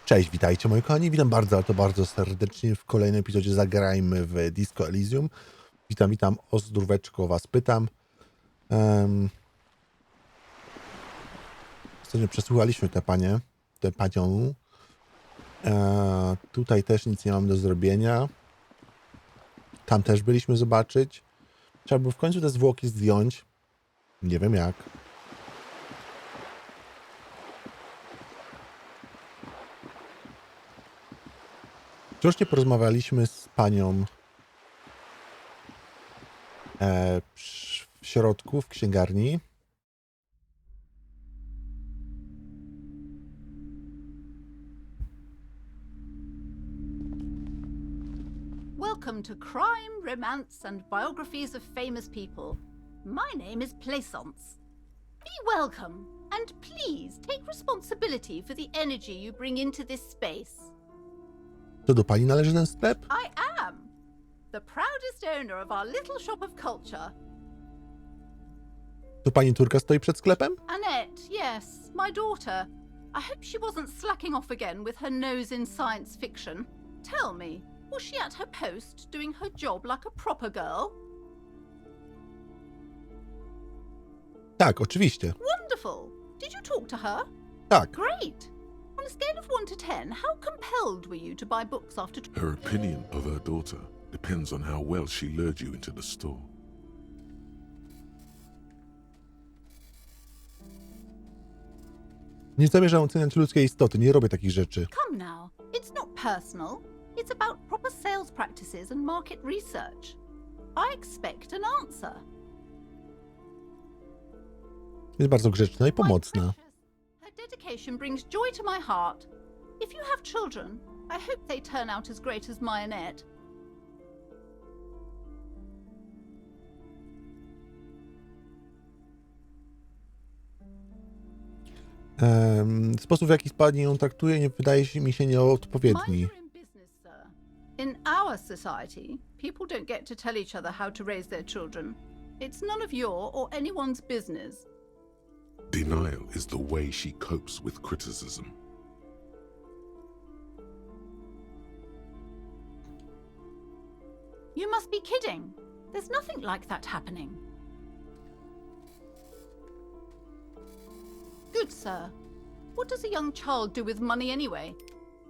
Cześć, witajcie moi kochani, witam bardzo, ale to bardzo serdecznie w kolejnym epizodzie Zagrajmy w Disco Elysium. Witam, 𝗧𝗵𝗶𝗵𝗁 was pytam. Ostatnio przesłuchaliśmy tę panią. Tutaj też nic nie mam do zrobienia. Tam też byliśmy zobaczyć. Trzeba było w końcu te zwłoki zdjąć. Nie wiem jak. Wciąż nie porozmawialiśmy z panią w środku, w księgarni. Welcome to Crime, Romance and Biographies of Famous People. My name is Plaisance. Be welcome, and please take responsibility for the energy you bring into this space. To do pani należy ten sklep? I am the proudest owner of our little shop of culture. To pani córka stoi przed sklepem? Annette, yes, my daughter. I hope she wasn't slacking off again with her nose in science fiction. Tell me, was she at her post doing her job like a proper girl? Tak, oczywiście. Wonderful. Did you talk to her? Tak. Great. On a scale of 1 to 10, how compelled were you to buy books after... Her opinion of her daughter depends on how well she lured you into the store. Nie zamierzam oceniać ludzkiej istoty, nie robię takich rzeczy. Come now, it's not personal. It's about proper sales practices and market research. I expect an answer. Jest bardzo grzeczna i My pomocna. precious, her dedication brings joy to my heart. If you have children, I hope they turn out as great as my Annette. Sposób, w jaki pani ją traktuje, nie wydaje mi się nieodpowiedni. Mind your own business, sir. In our society, people don't get to tell each other how to raise their children. It's none of your or anyone's business. Denial is the way she copes with criticism. You must be kidding. There's nothing like that happening. Good, sir. What does a young child do with money anyway?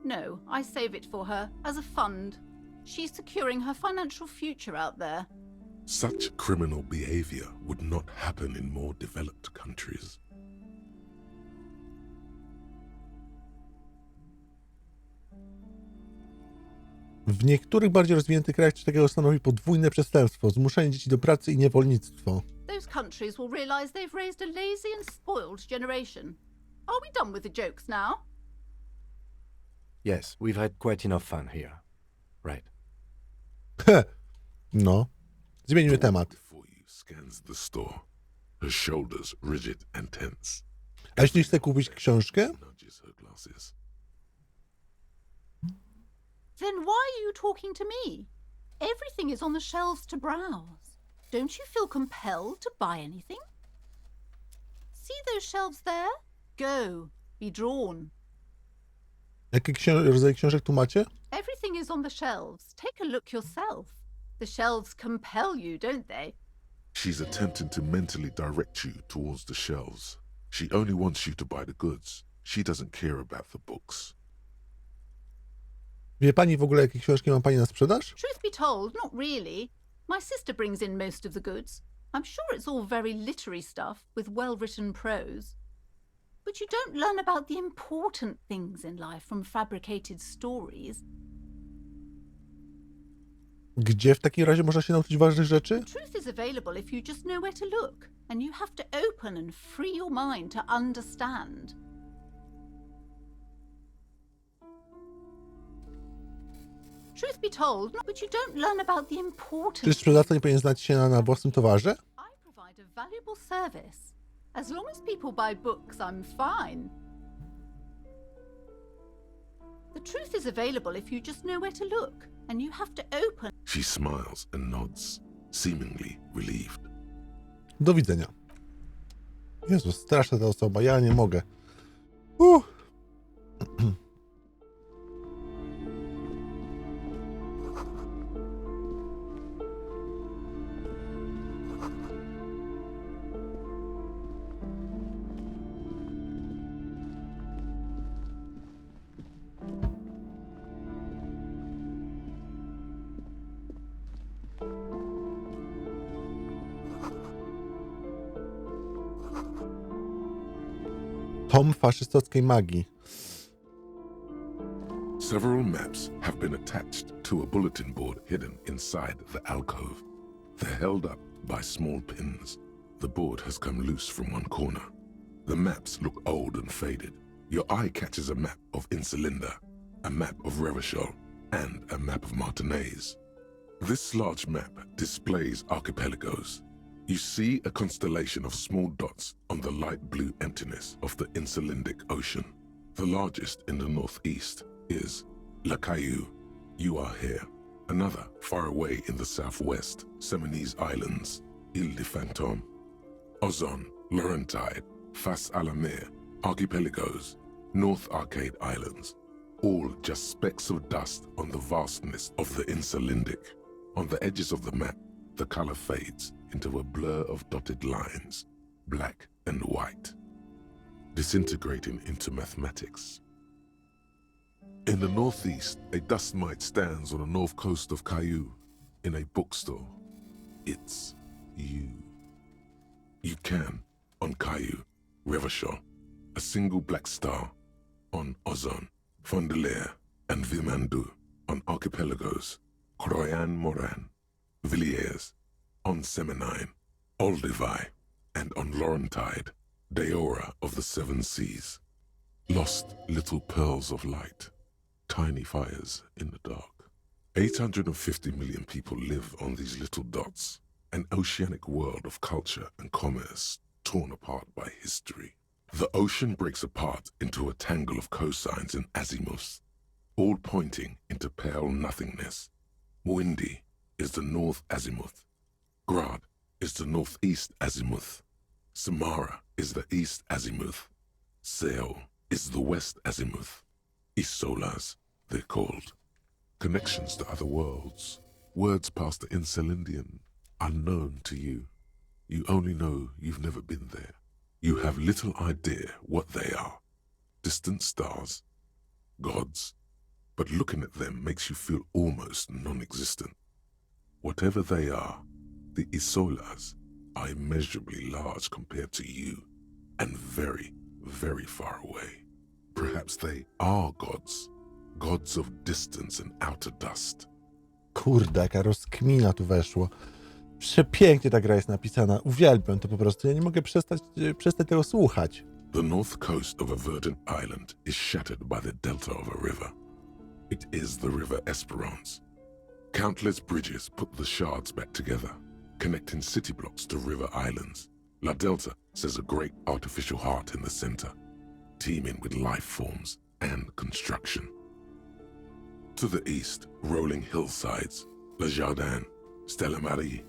No, I save it for her as a fund. She's securing her financial future out there. Such criminal behavior would not happen in more developed countries. W niektórych bardziej rozwiniętych krajach coś takiego stanowi podwójne przestępstwo, zmuszenie dzieci do pracy i niewolnictwo. Those countries will realize they've raised a lazy and spoiled generation. Are we done with the jokes now? Yes, we've had quite enough fun here. Right. No. Zmieńmy temat. Before you scans the store, her shoulders rigid and tense. A jeśli chcę kupić książkę? Nudges her glasses. Then why are you talking to me? Everything is on the shelves to browse. Don't you feel compelled to buy anything? See those shelves there? Go. Be drawn. Jaki rodzaj książek tu macie? Everything is on the shelves. Take a look yourself. The shelves compel you, don't they? She's attempting to mentally direct you towards the shelves. She only wants you to buy the goods. She doesn't care about the books. Wie pani w ogóle, jakie książki ma pani na sprzedaż? Truth be told, not really. My sister brings in most of the goods. I'm sure it's all very literary stuff with well-written prose. But you don't learn about the important things in life from fabricated stories. Gdzie w takim razie można się nauczyć ważnych rzeczy? Truth is available if you just know where to look, and you have to open and free your mind to understand. Truth be told, but you don't learn about the important... Czy sprzedawca nie powinien znać się na własnym towarze? I provide a valuable service. As long as people buy books, I'm fine. The truth is available if you just know where to look, and you have to open... She smiles and nods, seemingly relieved. Do widzenia. Jezu, straszna ta osoba, ja nie mogę. Tom faszystowskiej magii. Several maps have been attached to a bulletin board hidden inside the alcove. They're held up by small pins. The board has come loose from one corner. The maps look old and faded. Your eye catches a map of 𝗀𝗯𝗓, a map of Revachol, and a map of Martinaise. This large map displays archipelagos. You see a constellation of small dots on the light blue emptiness of the Insulindic Ocean. The largest in the northeast is 𝗀𝗥𝗣𝗚. You are here. Another far away in the southwest, Seminese Islands, 𝗀𝗱𝗵𝗃. Ozon, Laurentide, Fas Alamir, archipelagos, North Arcade Islands, all just specks of dust on the vastness of the Insulindic. On the edges of the map, the color fades into a blur of dotted lines, black and white, disintegrating into mathematics. In the northeast, a dust mite stands on the north coast of Kayou in a bookstore. It's you. You can, on Kayou, Revachol, a single black star, on Ozon, Fondelier, and 𝗵𝗵𝗲𝗏, on archipelagos, Croyan Moran, Villiers, on Seminine, Olduvai, and on Laurentide, Deora of the seven seas. Lost little pearls of light, tiny fires in the dark. 850 million people live on these little dots, an oceanic world of culture and commerce torn apart by history. The ocean breaks apart into a tangle of cosines and azimuths, all pointing into pale nothingness. Mwindi is the north azimuth. Grad is the northeast azimuth. Samara is the east azimuth. Seo is the west azimuth. Isolas, they're called. Connections to other worlds. Words past the Insulindian, unknown to you. You only know you've never been there. You have little idea what they are. Distant stars, gods, but looking at them makes you feel almost non-existent. Whatever they are, the Isolas are immeasurably large compared to you, and very, very far away. Perhaps they are gods, gods of distance and outer dust. Kurde, jaka rozkmina tu weszło. Przepięknie ta gra jest napisana. Uwielbiam to po prostu. Ja nie mogę przestać tego słuchać. The north coast of a verdant island is shattered by the delta of a river. It is the river Esperance. Countless bridges put the shards back together, connecting city blocks to river islands. La Delta says a great artificial heart in the center, teeming with life forms and construction. To the east, rolling hillsides, Le Jardin, Stella Marie,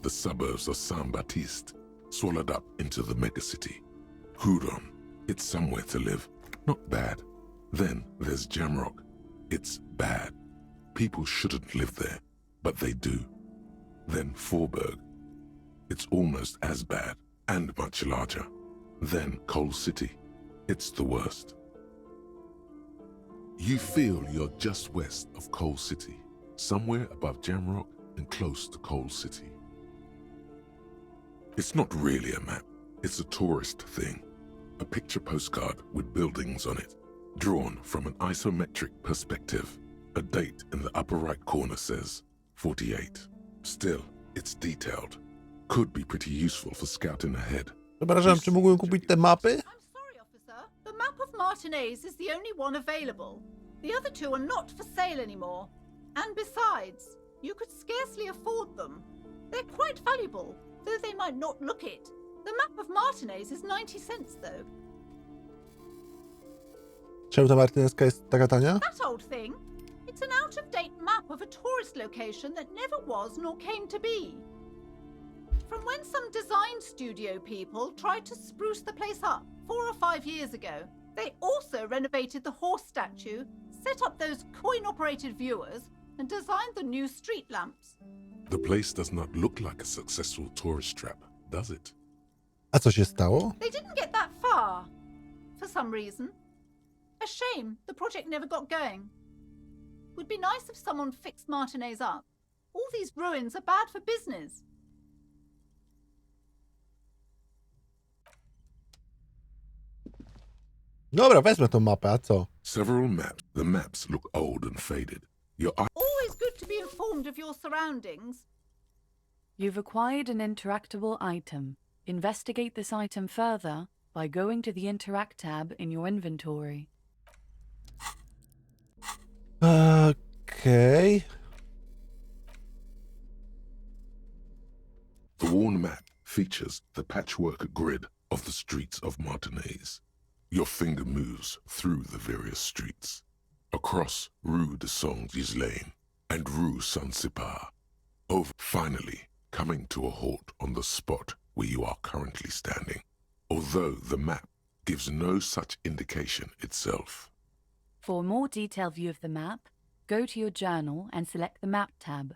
the suburbs of Saint-Baptiste, swallowed up into the megacity. Huron, it's somewhere to live, not bad. Then there's Jamrock, it's bad. People shouldn't live there, but they do. Then Voorburg, it's almost as bad and much larger. Then Coal City, it's the worst. You feel you're just west of Coal City, somewhere above Jamrock and close to Coal City. It's not really a map, it's a tourist thing. A picture postcard with buildings on it, drawn from an isometric perspective. A date in the upper right corner says 48. Still, it's detailed. Could be pretty useful for scouting ahead. Przepraszam, czy mógłbym kupić te mapy? I'm sorry, officer. The map of Martinaise is the only one available. The other two are not for sale anymore. And besides, you could scarcely afford them. They're quite valuable, though they might not look it. The map of Martinaise is 90 cents, though. Czemu ta martyneska jest taka tania? That old thing. It's an out-of-date map of a tourist location that never was nor came to be. From when some design studio people tried to spruce the place up 4 or 5 years ago. They also renovated the horse statue, set up those coin-operated viewers, and designed the new street lamps. The place does not look like a successful tourist trap, does it? A co się stało? They didn't get that far, for some reason. A shame the project never got going. Would be nice if someone fixed Martinaise up. All these ruins are bad for business. Dobra, wezmę tą mapę, a co? Several maps. The maps look old and faded. Your eye Always good to be informed of your surroundings. You've acquired an interactable item. Investigate this item further by going to the Interact tab in your inventory. Okej. The worn map features the patchwork grid of the streets of Martinaise. Your finger moves through the various streets, across Rue de Saint-Ghislain and Rue Saint-Cypar, over finally coming to a halt on the spot where you are currently standing, although the map gives no such indication itself. For a more detailed view of the map, go to your journal and select the Map tab.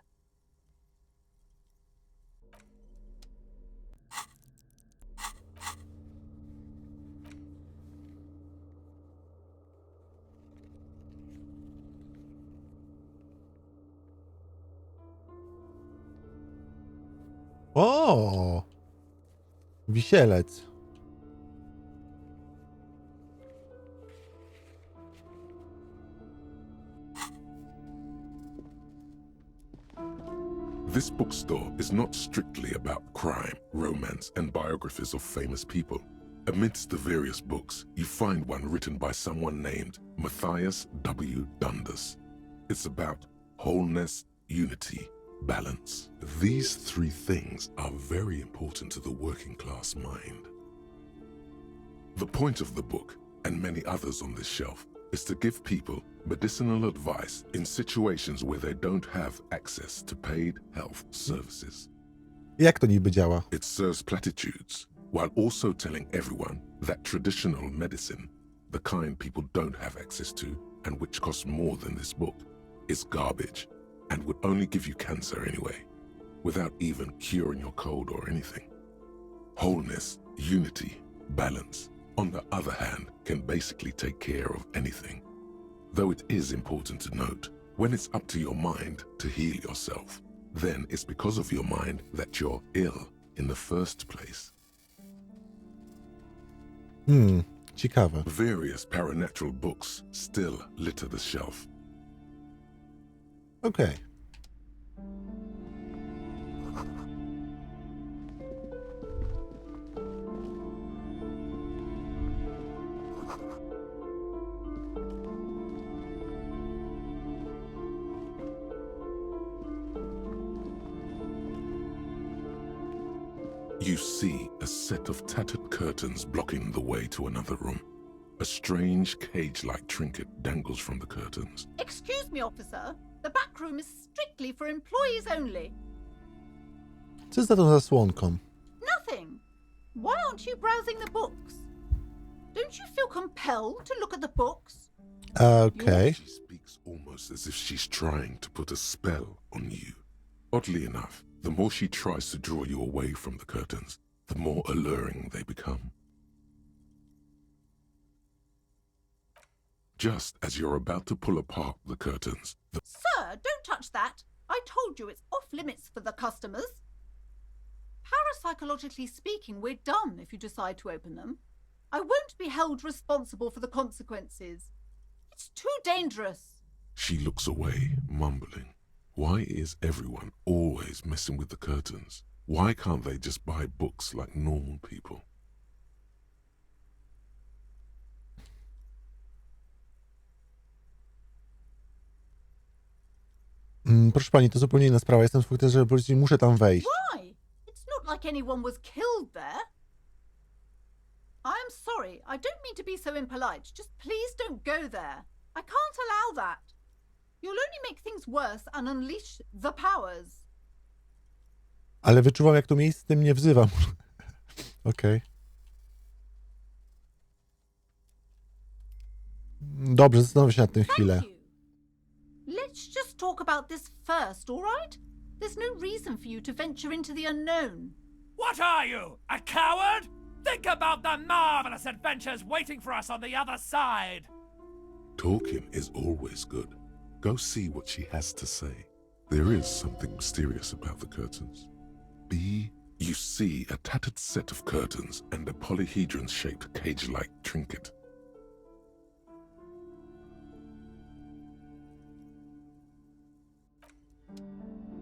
O! Wisielec. This bookstore is not strictly about crime, romance, and biographies of famous people. Amidst the various books, you find one written by someone named Matthias W. Dundas. It's about wholeness, unity, balance. These three things are very important to the working class mind. The point of the book, and many others on this shelf, is to give people medicinal advice in situations where they don't have access to paid health services. Jak to niby działa? It serves platitudes, while also telling everyone that traditional medicine, the kind people don't have access to and which costs more than this book, is garbage and would only give you cancer anyway, without even curing your cold or anything. Wholeness, unity, balance, on the other hand, can basically take care of anything. Though it is important to note, when it's up to your mind to heal yourself, then it's because of your mind that you're ill in the first place. Ciekawe. Various paranatural books still litter the shelf. Okej. You see a set of tattered curtains blocking the way to another room. A strange cage-like trinket dangles from the curtains. Excuse me, officer. The back room is strictly for employees only. Co jest za tą zasłonką? Nothing. Why aren't you browsing the books? Don't you feel compelled to look at the books? Okej. She speaks almost as if she's trying to put a spell on you. Oddly enough, the more she tries to draw you away from the curtains, the more alluring they become. Just as you're about to pull apart the curtains, Sir, don't touch that. I told you it's off limits for the customers. Parapsychologically speaking, we're done if you decide to open them. I won't be held responsible for the consequences. It's too dangerous. she looks away, mumbling. Why is everyone always messing with the curtains? Why can't they just buy books like normal people? Proszę pani, to zupełnie inna sprawa. Jestem w że policji, muszę tam wejść. Why? It's not like anyone was killed there. I am sorry. I don't mean to be so impolite. Just please don't go there. I can't allow that. You'll only make things worse and unleash the powers. Ale wyczuwam, jak to miejsce mnie wzywam. Okej. Dobrze, zastanowię się nad tym chwilę. Thank you. Let's just talk about this first, all right? There's no reason for you to venture into the unknown. What are you, a coward? Think about the marvelous adventures waiting for us on the other side. Talking is always good. Go see what she has to say. There is something mysterious about the curtains. You see a tattered set of curtains and a polyhedron-shaped cage-like trinket.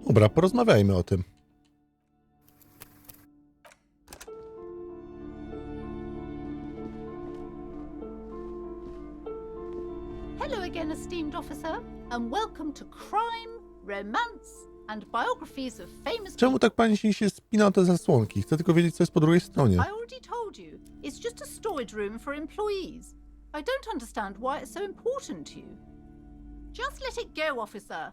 Dobra, porozmawiajmy o tym. Hello again, esteemed officer, and welcome to Crime, Romance and Biographies of Famous Czemu tak pani się spina o te zasłonki? Chcę tylko wiedzieć, co jest po drugiej stronie. I already told you, it's just a storage room for employees. I don't understand why it's so important to you. Just let it go, officer.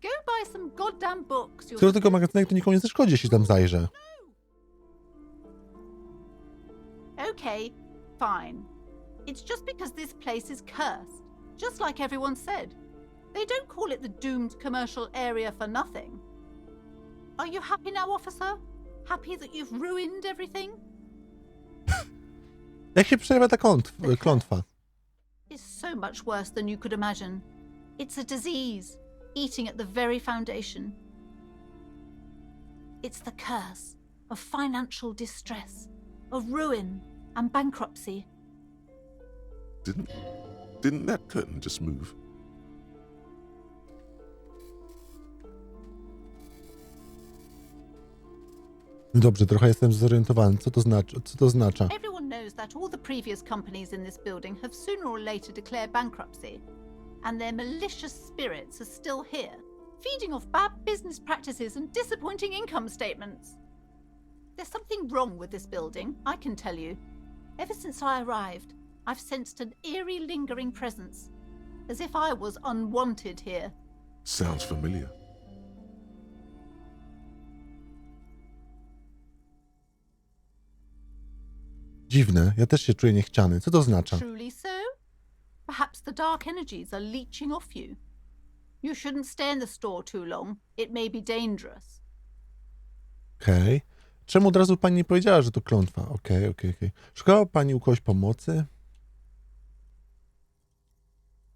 Go buy some goddamn books. Skoro tylko magazynek, to nikomu nie zaszkodzi, jeśli tam zajrzę. Okay, fine. It's just because this place is cursed, just like everyone said. They don't call it the doomed commercial area for nothing. Are you happy now, officer? Happy that you've ruined everything? Jak się przejawia ta klątwa? It's so much worse than you could imagine. It's a disease, eating at the very foundation. It's the curse of financial distress, of ruin and bankruptcy. Didn't that curtain just move? Dobrze, trochę jestem zorientowany. Co to oznacza? Everyone knows that all the previous companies in this building have sooner or later declared bankruptcy, and their malicious spirits are still here, feeding off bad business practices and disappointing income statements. There's something wrong with this building, I can tell you. Ever since I arrived, I've sensed an eerie, lingering presence, as if I was unwanted here. Sounds familiar. Dziwne, ja też się czuję niechciany. Co to oznacza? Truly so? Perhaps the dark energies are leeching off you. You shouldn't stay in the store too long. It may be dangerous. Okej. Czemu od razu pani nie powiedziała, że to klątwa? Okej. Szukała pani u kogoś pomocy?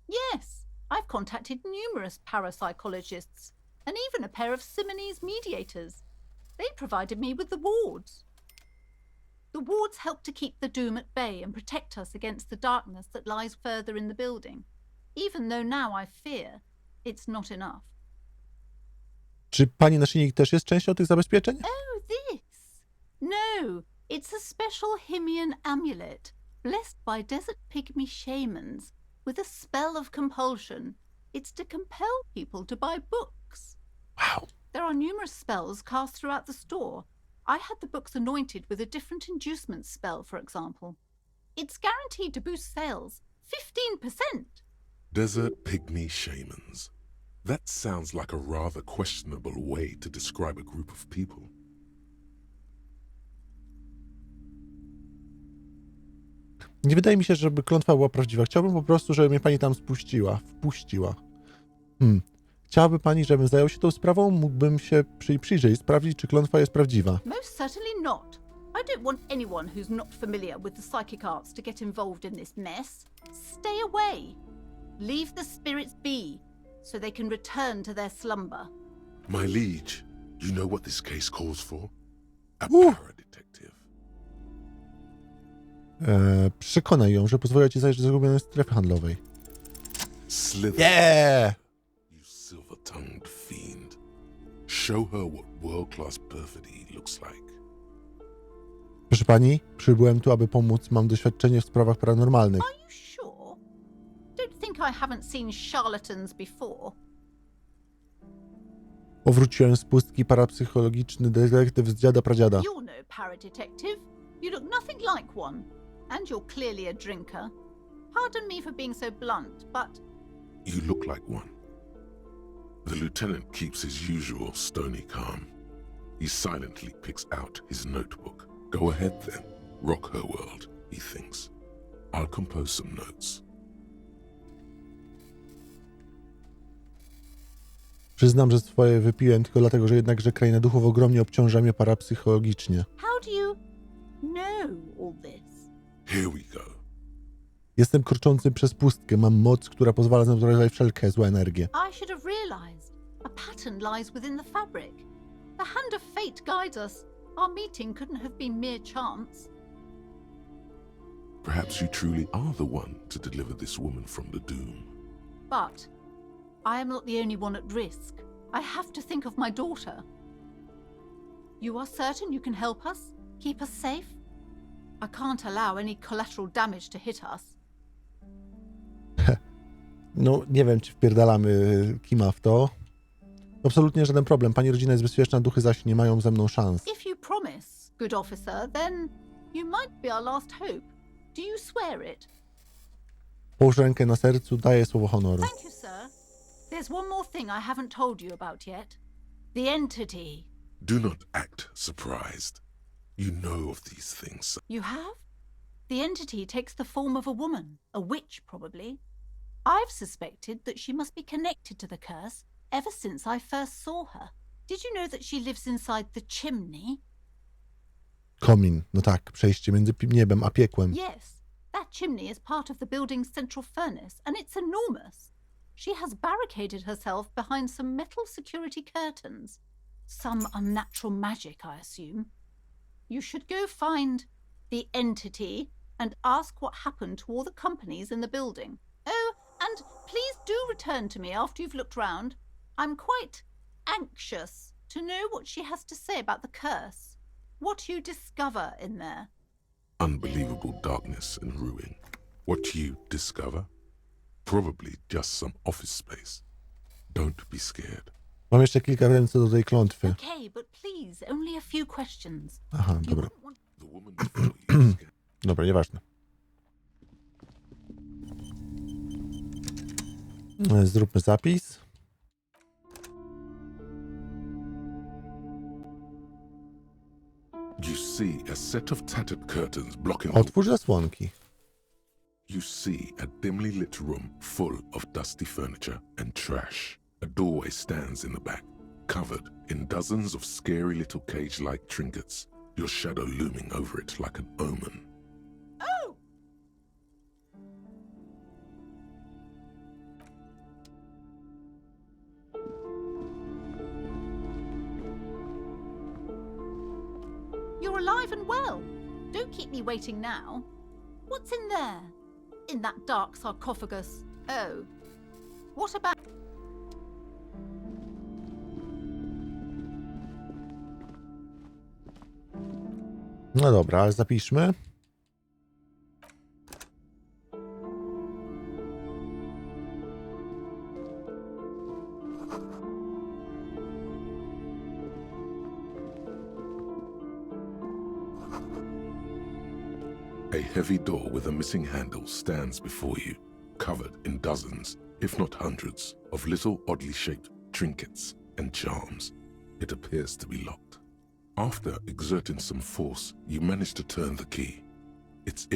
Yes, I've contacted numerous parapsychologists and even a pair of Simonese mediators. They provided me with the wards. The wards help to keep the doom at bay and protect us against the darkness that lies further in the building, even though now I fear it's not enough. Czy pani naszyjnik też jest częścią tych zabezpieczeń? Oh, this? No, it's a special Hlawian amulet, blessed by desert pygmy shamans, with a spell of compulsion. It's to compel people to buy books. Wow. There are numerous spells cast throughout the store. I had the books anointed with a different inducement spell, for example. It's guaranteed to boost sales 15%. Desert pygmy shamans. That sounds like a rather questionable way to describe a group of people. Nie wydaje mi się, żeby klątwa była prawdziwa. Chciałbym po prostu, żeby mnie pani tam wpuściła. Chciałaby pani, żebym zajął się tą sprawą? Mógłbym się przyjrzeć, sprawdzić, czy klątwa jest prawdziwa. Most certainly not. I don't want anyone who's not familiar with the psychic arts to get involved in this mess. Stay away. Leave the spirits be, so they can return to their slumber. My liege, you know what this case calls for? A para-detective. Przekonaj ją, że pozwolę ci zajrzeć do zagubionej strefy handlowej. Slither. Yeah! You silver-tongued fiend. Show her what world-class perfidy looks like. Proszę pani, przybyłem tu, aby pomóc. Mam doświadczenie w sprawach paranormalnych. Are you sure? Don't think I haven't seen charlatans before. Powróciłem z pustki parapsychologiczny detektyw z dziada pradziada. You're no para-detective. You look nothing like one. And you're clearly a drinker. Pardon me for being so blunt, but... You look like one. The lieutenant keeps his usual stony calm. He silently picks out his notebook. Go ahead then. Rock her world, he thinks. I'll compose some notes. Przyznam, że swoje wypiłem tylko dlatego, że jednakże kraina duchów ogromnie obciąża mnie parapsychologicznie. How do you know all this? Here we go. Jestem kroczący przez pustkę. Mam moc, która pozwala zneutralizować wszelkie złe energie. I should have realized. A pattern lies within the fabric. The hand of fate guides us. Our meeting couldn't have been mere chance. Perhaps you truly are the one to deliver this woman from the doom. But I am not the only one at risk. I have to think of my daughter. You are certain you can help us? Keep us safe? I can't allow any collateral damage to hit us. No, nie wiem, czy wpierdalamy Kima w to. Absolutnie żaden problem. Pani rodzina jest bezpieczna, duchy zaś nie mają ze mną szans. If you promise, good officer, then you might be our last hope. Do you swear it? Połóż rękę na sercu, daję słowo honoru. Thank you, sir. There's one more thing I haven't told you about yet. The entity. Do not act surprised. You know of these things. You have? The entity takes the form of a woman, a witch probably. I've suspected that she must be connected to the curse ever since I first saw her. Did you know that she lives inside the chimney? Komin. No tak, przejście między niebem a piekłem. Yes, that chimney is part of the building's central furnace, and it's enormous. She has barricaded herself behind some metal security curtains. Some unnatural magic, I assume. You should go find the entity and ask what happened to all the companies in the building. Oh, and please do return to me after you've looked round. I'm quite anxious to know what she has to say about the curse. What you discover in there. Unbelievable darkness and ruin. What you discover? Probably just some office space. Don't be scared. Mam jeszcze kilka ręce do tej klątwy. Okay, but please, only a few questions. Aha, You dobra. wouldn't want... The woman before you is scared. Dobra, nieważne. Zróbmy zapis. You see a set of tattered curtains blocking the... Otwórz zasłonki. You see a dimly lit room full of dusty furniture and trash. A doorway stands in the back, covered in dozens of scary little cage-like trinkets, your shadow looming over it like an omen. Oh! You're alive and well. Don't keep me waiting now. What's in there? In that dark sarcophagus? Oh. What about... No dobra, ale zapiszmy. A heavy door with a missing handle stands before you, covered in dozens, if not hundreds, of little oddly shaped trinkets and charms. It appears to be locked. After exerting some force, you manage to turn the key. It's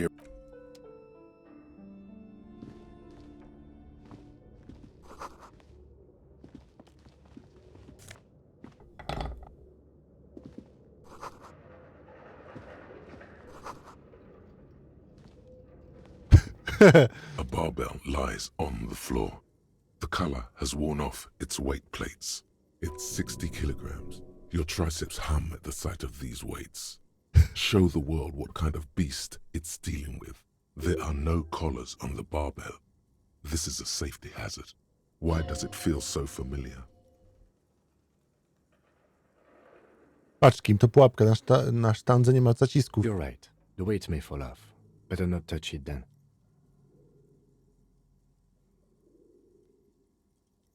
A barbell lies on the floor. The color has worn off its weight plates. It's 60 kilograms. Your triceps hum at the sight of these weights. Show the world what kind of beast it's dealing with. There are no collars on the barbell. This is a safety hazard. Why does it feel so familiar? Patrz, Kim, to pułapka. Na sztandze nie ma zacisków. You're right. The weight may fall off. Better not touch it then.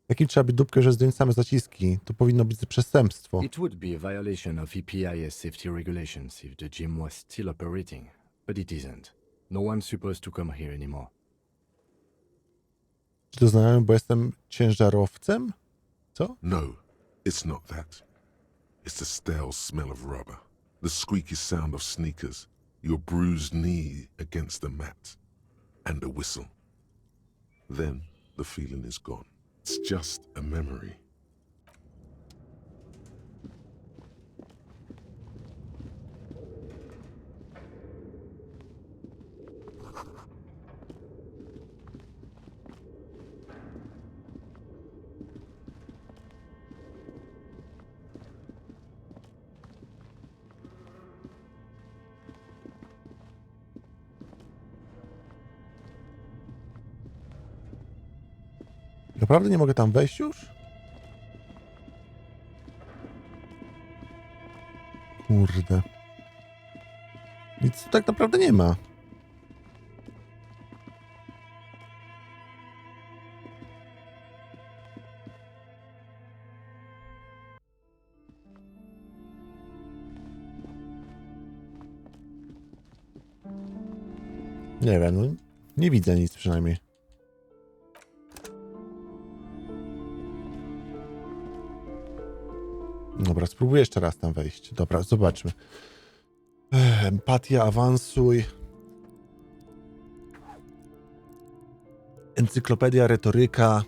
Jakim trzeba być dupkę, że zdjąć same zaciski? To powinno być przestępstwo. It would be a violation of PIS safety regulations if the gym was still operating, but it isn't. No one's supposed to come here anymore. Czy to znajomy, bo jestem ciężarowcem? Co? No, it's not that. It's the stale smell of rubber, the squeaky sound of sneakers, your bruised knee against the mat, and a whistle. Then the feeling is gone. It's just a memory. Naprawdę nie mogę tam wejść już? kurde. Nic tu tak naprawdę nie ma. Nie wiem, no, nie widzę nic przynajmniej. Dobra, spróbuję jeszcze raz tam wejść. Dobra, zobaczmy. Empatia, awansuj. Encyklopedia, retoryka.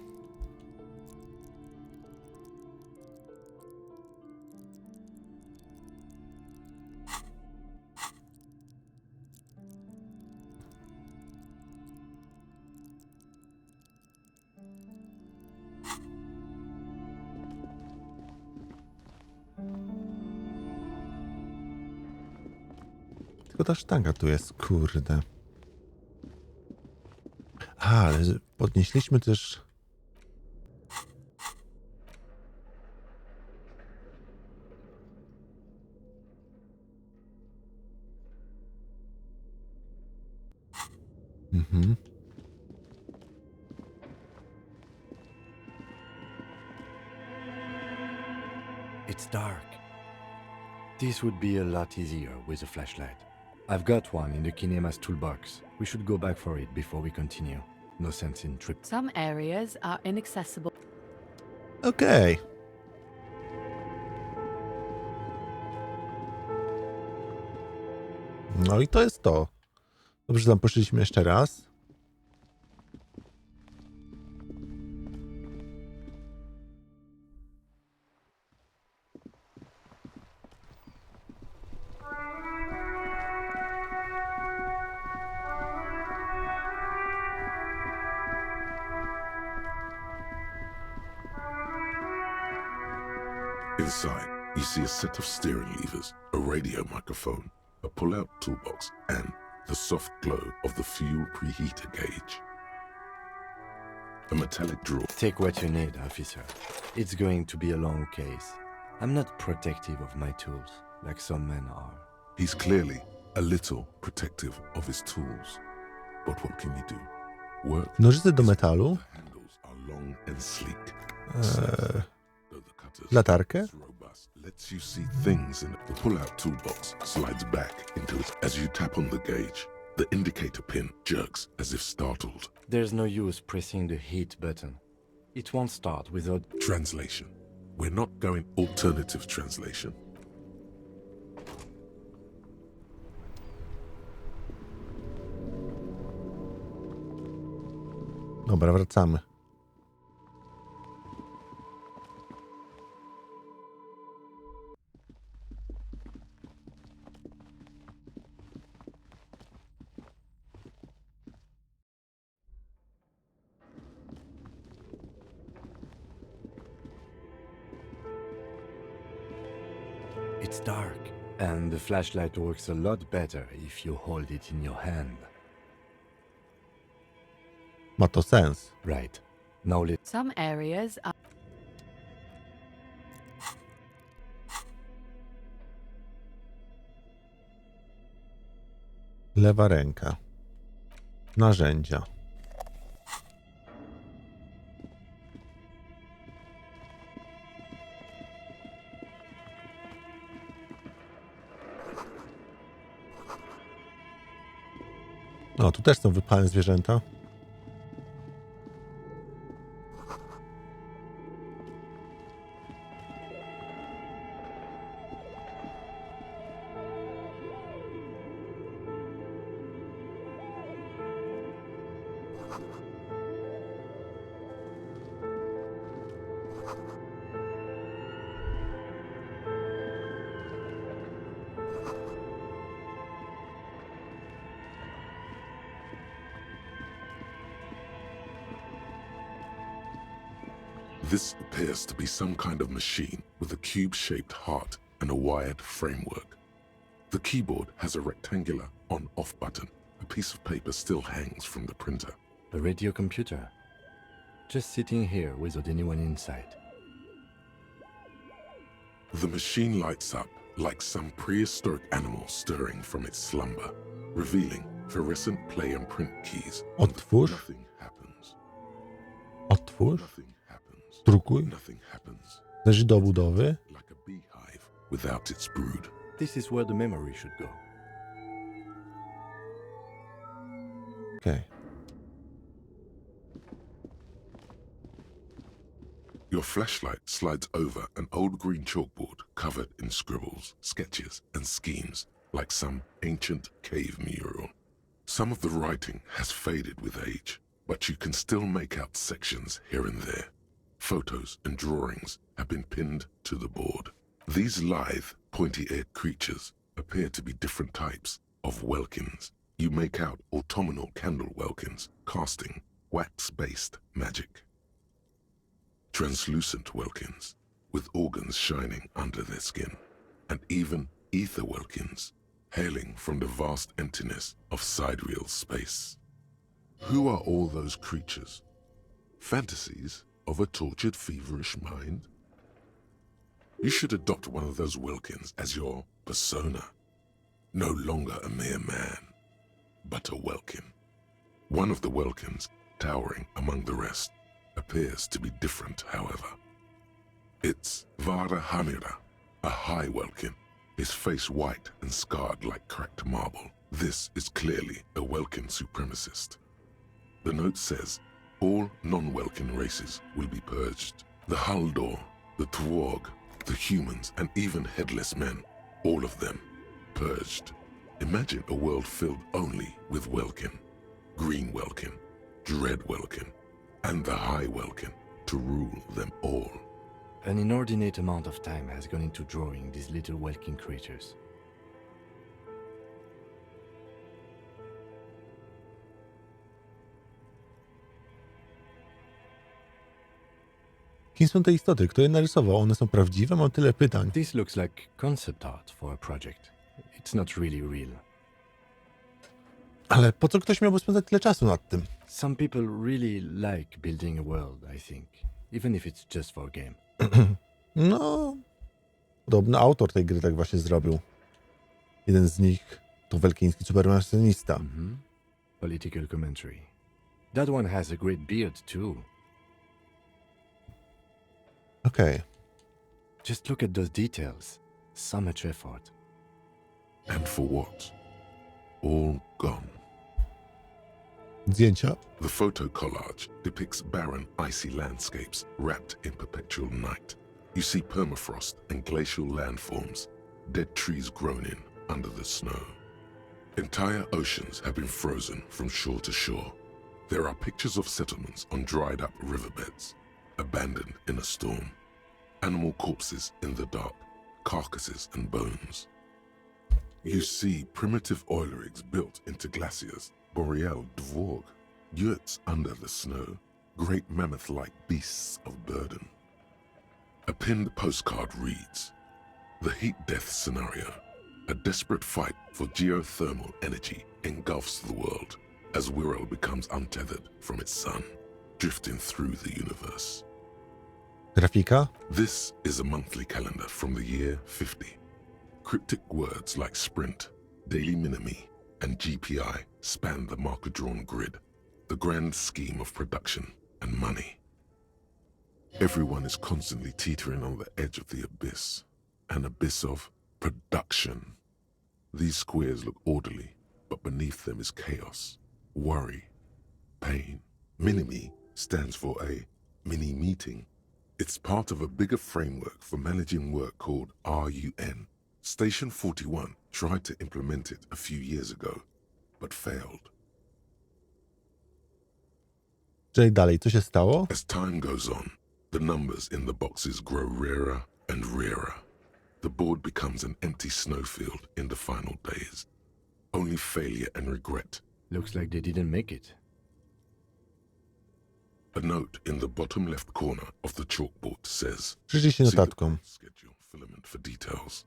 Tylko ta sztanga tu jest, kurde. A, ale podnieśliśmy też... Mhm. It's dark. This would be a lot easier with a flashlight. I've got one in the Kinema's toolbox. We should go back for it before we continue. No sense in trip. Some areas are inaccessible. Okej. No i to jest to. Dobrze, tam poszliśmy jeszcze raz. Inside, you see a set of steering levers, a radio microphone, a pull-out toolbox, and the soft glow of the fuel preheater gauge. A metallic drawer. Take what you need, officer. It's going to be a long case. I'm not protective of my tools, like some men are. He's clearly a little protective of his tools. But what can you do? Work. Nożyce do metalu. The handles are long and sleek. Though the cutter's Latarkę. is robust, lets you see things in it. The pull-out toolbox slides back into it. As you tap on the gauge, the indicator pin jerks as if startled. There's no use pressing the heat button. It won't start without... Translation. We're not going alternative translation. Dobra, wracamy. It's dark, and the flashlight works a lot better if you hold it in your hand. Ma to sens. Right. Now let's... Some areas are... Lewa ręka. Narzędzia. O, tu też są wypalne zwierzęta. This appears to be some kind of machine with a cube-shaped heart and a wired framework. The keyboard has a rectangular on-off button. A piece of paper still hangs from the printer. A radio computer. Just sitting here without anyone inside. The machine lights up like some prehistoric animal stirring from its slumber, revealing fluorescent play and print keys. Otwórz, Nothing happens. otwórz, Nothing happens. drukuj, Nothing happens. zależy do budowy. Like a beehive without its brood. This is where the memory should go. Okej. Your flashlight slides over an old green chalkboard covered in scribbles, sketches, and schemes like some ancient cave mural. Some of the writing has faded with age, but you can still make out sections here and there. Photos and drawings have been pinned to the board. These lithe, pointy-eared creatures appear to be different types of welkins. You make out autumnal candle welkins casting wax-based magic. Translucent welkins, with organs shining under their skin, and even ether welkins, hailing from the vast emptiness of sidereal space. Who are all those creatures? Fantasies of a tortured, feverish mind? You should adopt one of those welkins as your persona. No longer a mere man, but a welkin. One of the welkins, towering among the rest, appears to be different, however. It's 𝗬𝗲𝗵𝗲𝗏, a high welkin, his face white and scarred like cracked marble. This is clearly a welkin supremacist. The note says, all non-welkin races will be purged. The 𝗀𝗸𝗏, the 𝗀𝗸𝗏, the humans, and even headless men, all of them purged. Imagine a world filled only with welkin, green welkin, dread welkin, and the high welkin to rule them all. An inordinate amount of time has gone into drawing these little welkin creatures. Kim są te istoty? Kto je narysował? One są prawdziwe? Mam tyle pytań. This looks like concept art for a project. It's not really real. Ale po co ktoś miałby spędzać tyle czasu nad tym? Some people really like building a world, I think. Even if it's just for a game. No, podobny autor tej gry tak właśnie zrobił. Jeden z nich to wielkiński supermaszynista. Political commentary. That one has a great beard too. Okej. Just look at those details. So much effort. And for what? All gone. Zdjęcia. The photo collage depicts barren, icy landscapes wrapped in perpetual night. You see permafrost and glacial landforms, dead trees grown in under the snow. Entire oceans have been frozen from shore to shore. There are pictures of settlements on dried-up riverbeds, abandoned in a storm. Animal corpses in the dark, carcasses and bones. You see primitive oil rigs built into glaciers, boreal dvorg, yurts under the snow, great mammoth-like beasts of burden. A pinned postcard reads, "The heat death scenario. A desperate fight for geothermal energy engulfs the world as Wirral becomes untethered from its sun, drifting through the universe." Grafika. This is a monthly calendar from the year 50. Cryptic words like sprint, daily minimi, and GPI span the marker-drawn grid, the grand scheme of production and money. Everyone is constantly teetering on the edge of the abyss, an abyss of production. These squares look orderly, but beneath them is chaos, worry, pain. Minimi stands for a mini-meeting. It's part of a bigger framework for managing work called RUN. Station 41 tried to implement it a few years ago, but failed. Czyli dalej, co się stało? As time goes on, the numbers in the boxes grow rarer and rarer. The board becomes an empty snowfield in the final days. Only failure and regret. Looks like they didn't make it. A note in the bottom left corner of the chalkboard says, Przyjrzyj się "See the notatkom. schedule filament for details."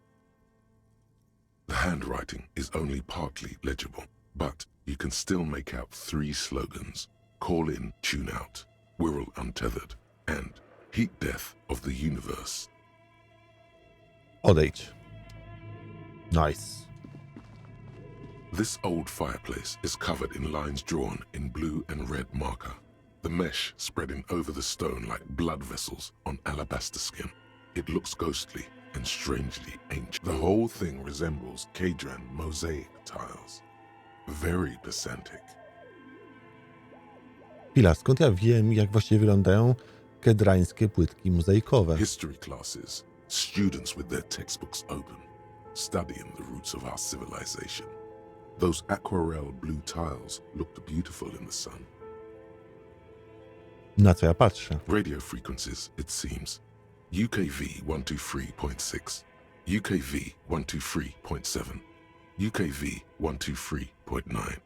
The handwriting is only partly legible, but you can still make out 3 slogans: Call in, Tune Out, Wirral Untethered, and Heat Death of the Universe. Odejdź. Nice. This old fireplace is covered in lines drawn in blue and red marker, the mesh spreading over the stone like blood vessels on alabaster skin. It looks ghostly and strangely ancient. The whole thing resembles Kaydrand mosaic tiles. Very pedantic. Chwila, skąd ja wiem, jak właściwie wyglądają kedrańskie płytki mozaikowe? History classes, students with their textbooks open, studying the roots of our civilization. Those aquarelle blue tiles looked beautiful in the sun. Na co ja patrzę? Radio frequencies, it seems. 𝗀𝗵𝗶𝗹𝗵𝗁, 𝗀𝗵𝗶𝗵𝗁, 𝗀𝗵𝗶𝗵𝗁.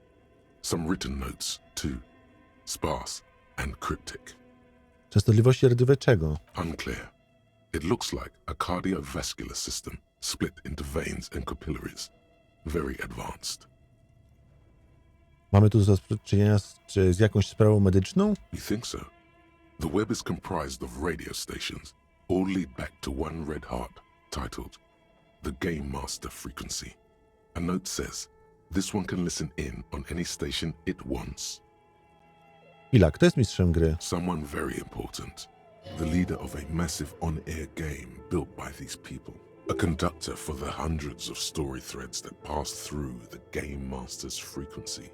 Some written notes, too. Sparse and cryptic. Częstotliwości rdwczego. Unclear. It looks like a cardiovascular system split into veins and capillaries. Very advanced. Mamy tu do czynienia z jakąś sprawą medyczną? You think so? The web is comprised of radio stations, all lead back to one red heart, titled the Game Master Frequency. A note says, this one can listen in on any station it wants. Chwila, kto jest mistrzem gry? Someone very important. The leader of a massive on-air game built by these people. A conductor for the hundreds of story threads that pass through the Game Master's frequency.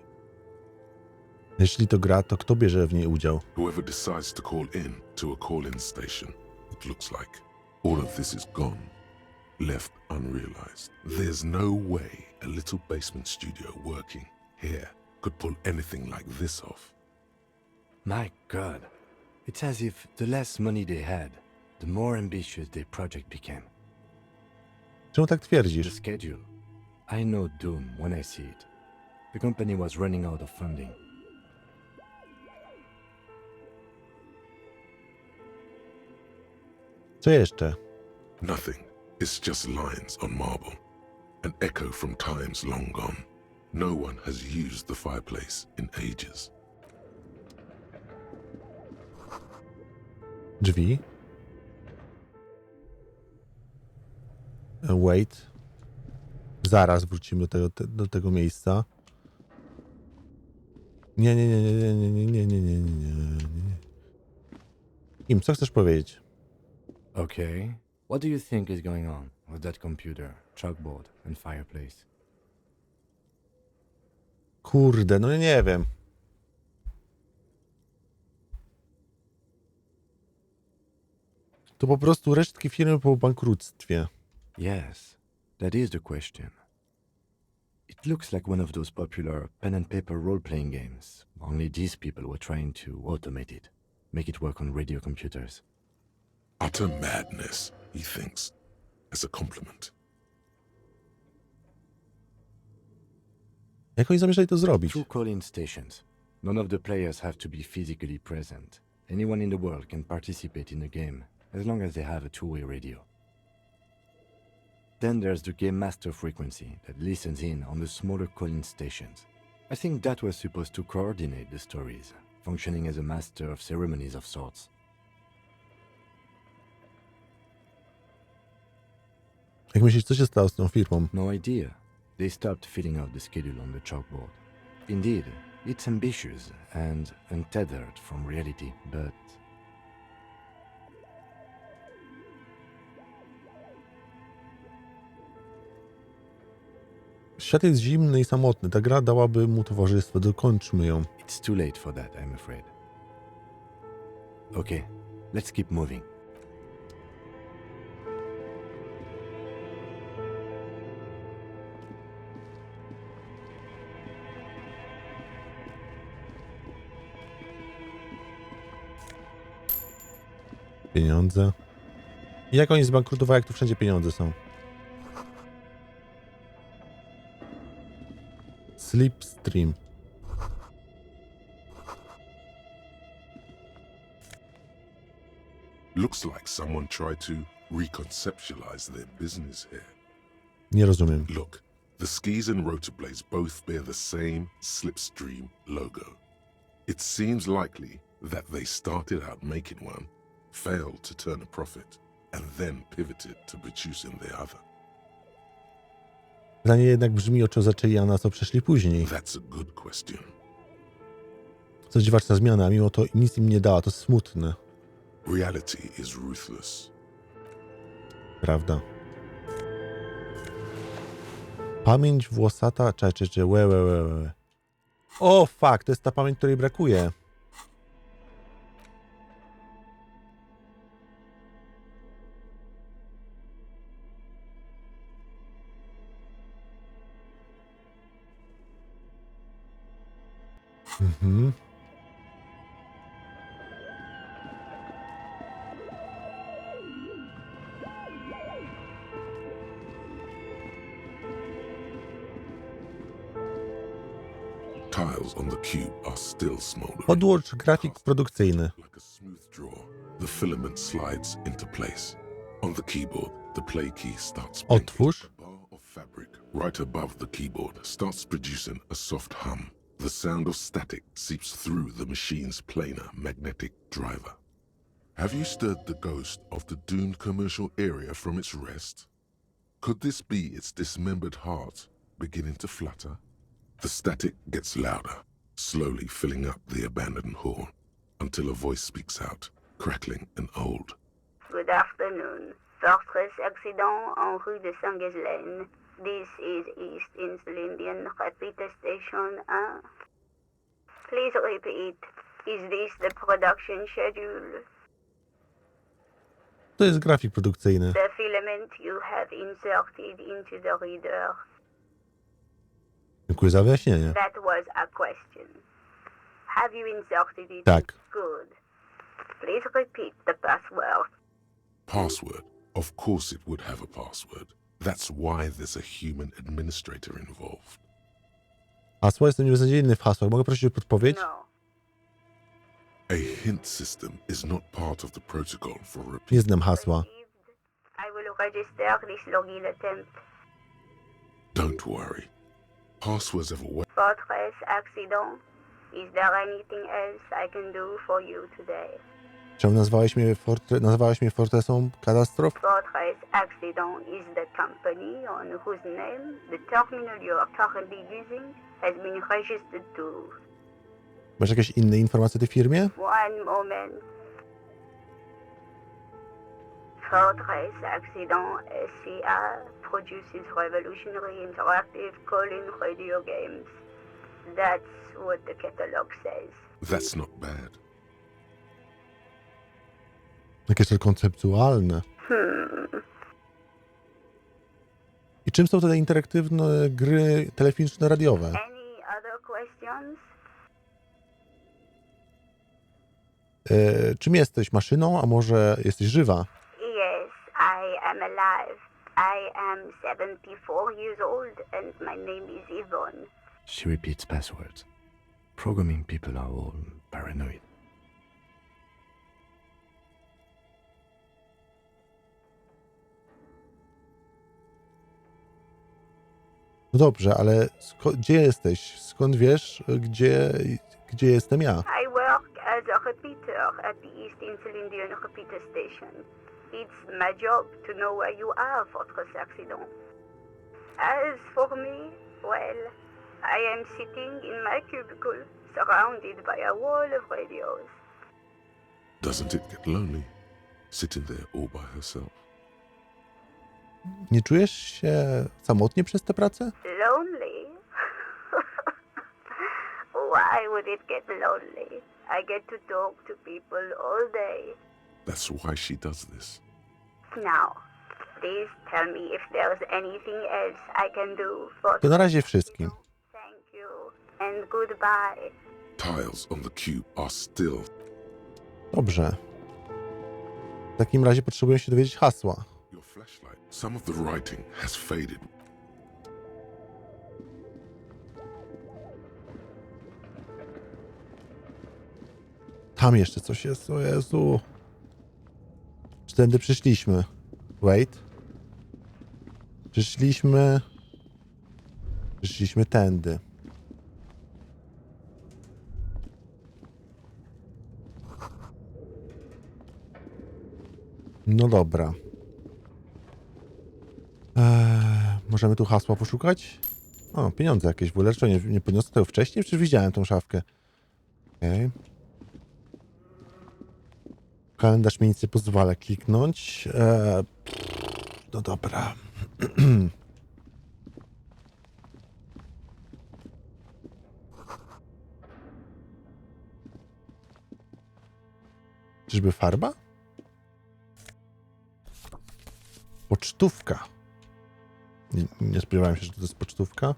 Jeśli to gra, to kto bierze w niej udział? Whoever decides to call in to a call-in station, it looks like. All of this is gone, left unrealized. There's no way a little basement studio working here could pull anything like this off. My God. It's as if the less money they had, the more ambitious their project became. Czemu tak The twierdzisz? schedule. I know doom when I see it. The company was running out of funding. Co jeszcze? Nothing. It's just lines on marble. An echo from times long gone. No one has used the fireplace in ages. Drzwi. Wait. Zaraz wrócimy do tego miejsca. Nie. Kim, co chcesz powiedzieć? Okay. What do you think is going on with that computer, chalkboard, and fireplace? Kurde, no nie wiem. To po prostu resztki firmy po bankructwie. Yes, that is the question. It looks like one of those popular pen and paper role-playing games, only these people were trying to automate it, make it work on radio computers. Utter madness, he thinks, as a compliment. Jak oni zamierzali to zrobić? Through call-in stations, none of the players have to be physically present. Anyone in the world can participate in the game, as long as they have a two-way radio. Then there's the Game Master frequency that listens in on the smaller call-in stations. I think that was supposed to coordinate the stories, functioning as a master of ceremonies of sorts. Jak myślisz, co się stało z tą firmą? No idea. They stopped filling out the schedule on the chalkboard. Indeed, it's ambitious and untethered from reality, but... Świat jest zimny i samotny. Ta gra dałaby mu towarzystwo. Dokończmy ją. It's too late for that, I'm afraid. Okay, let's keep moving. Pieniądze. I jak oni zbankrutowali, jak tu wszędzie pieniądze są? Slipstream. Looks like someone tried to reconceptualize their business here. Nie rozumiem. Look, the skis and rotor blades both bear the same slipstream logo. It seems likely that they started out making one, failed to turn a profit, and then pivoted to producing the other. Pytanie jednak brzmi, o co zaczęli, a na co przeszli później. That's a good question. Co dziwaczna zmiana, a mimo to nic im nie dała, to smutne. Reality is ruthless. Prawda. Pamięć włosata, 𝗱𝗯𝗶𝗹𝗶. O, fuck, to jest ta pamięć, której brakuje. Mhm. Tiles on the cube are still smoldering. Odłącz grafik produkcyjny. Like a smooth draw, the filament slides into place. On the keyboard, the play key starts blinking. Otwórz. A bar of fabric right above the keyboard starts producing a soft hum. The sound of static seeps through the machine's planar magnetic driver. Have you stirred the ghost of the doomed commercial area from its rest? Could this be its dismembered heart beginning to flutter? The static gets louder, slowly filling up the abandoned hall, until a voice speaks out, crackling and old. Good afternoon. Fortress accident en rue de Saint-Ghislaine. This is East Insulindian Repeater Station 1. Please repeat. Is this the production schedule? To jest grafik produkcyjny. The filament you have inserted into the reader. Dziękuję za wyjaśnienie. That was a question. Have you inserted it? Tak. Good. Please repeat the password. Password? Of course it would have a password. That's why there's a human administrator involved. Hasło, jestem niebeznadziejny w hasłach. Mogę prosić o podpowiedź? No. A hint system is not part of the protocol for repeat. Nie znam hasła. I will register this login attempt. Don't worry. Passwords have a way. Fortress accident. Is there anything else I can do for you today? Czemu nazwałaś mnie Fortresą katastrof? Fortress accident is the company on whose name the terminal you are currently using has been registered to. Masz jakieś inne informacje o tej firmie? One moment. Fortress accident SCA produces revolutionary interactive call-in radio games. That's what the catalog says. That's not bad. Jakieś to konceptualne. I czym są te interaktywne gry telefoniczne, radiowe? Any other questions? Czym jesteś? Maszyną? A może jesteś żywa? Yes, I am alive. I am 74 years old and my name is Yvonne. She repeats passwords. Programming people are all paranoid. No dobrze, ale gdzie jesteś? Skąd wiesz, gdzie jestem ja? I work as a repeater at the East Insulindian Repeater Station. It's my job to know where you are, Fortress accident. As for me, well, I am sitting in my cubicle, surrounded by a wall of radios. Doesn't it get lonely, sitting there all by herself? Nie czujesz się samotnie przez tę pracę? Lonely? Why would it get lonely? I get to talk to people all day. That's why she does this. Now, please tell me if there's anything else I can do for... To na razie wszystkim. Thank you, and goodbye. Tiles on the cube are still. Dobrze. W takim razie potrzebuję się dowiedzieć hasła. Your flashlight. Some of the writing has faded. Tam jeszcze coś jest, o Jezu. Czy tędy przyszliśmy? Wait. Przyszliśmy tędy. No dobra. Możemy tu hasła poszukać? O, pieniądze jakieś. Lecz nie podniosę tego wcześniej? Przecież widziałem tą szafkę. Okej. Kalendarz mi nic nie pozwala kliknąć. No dobra. Czyżby farba? Pocztówka. Nie spodziewałem się, że to jest pocztówka.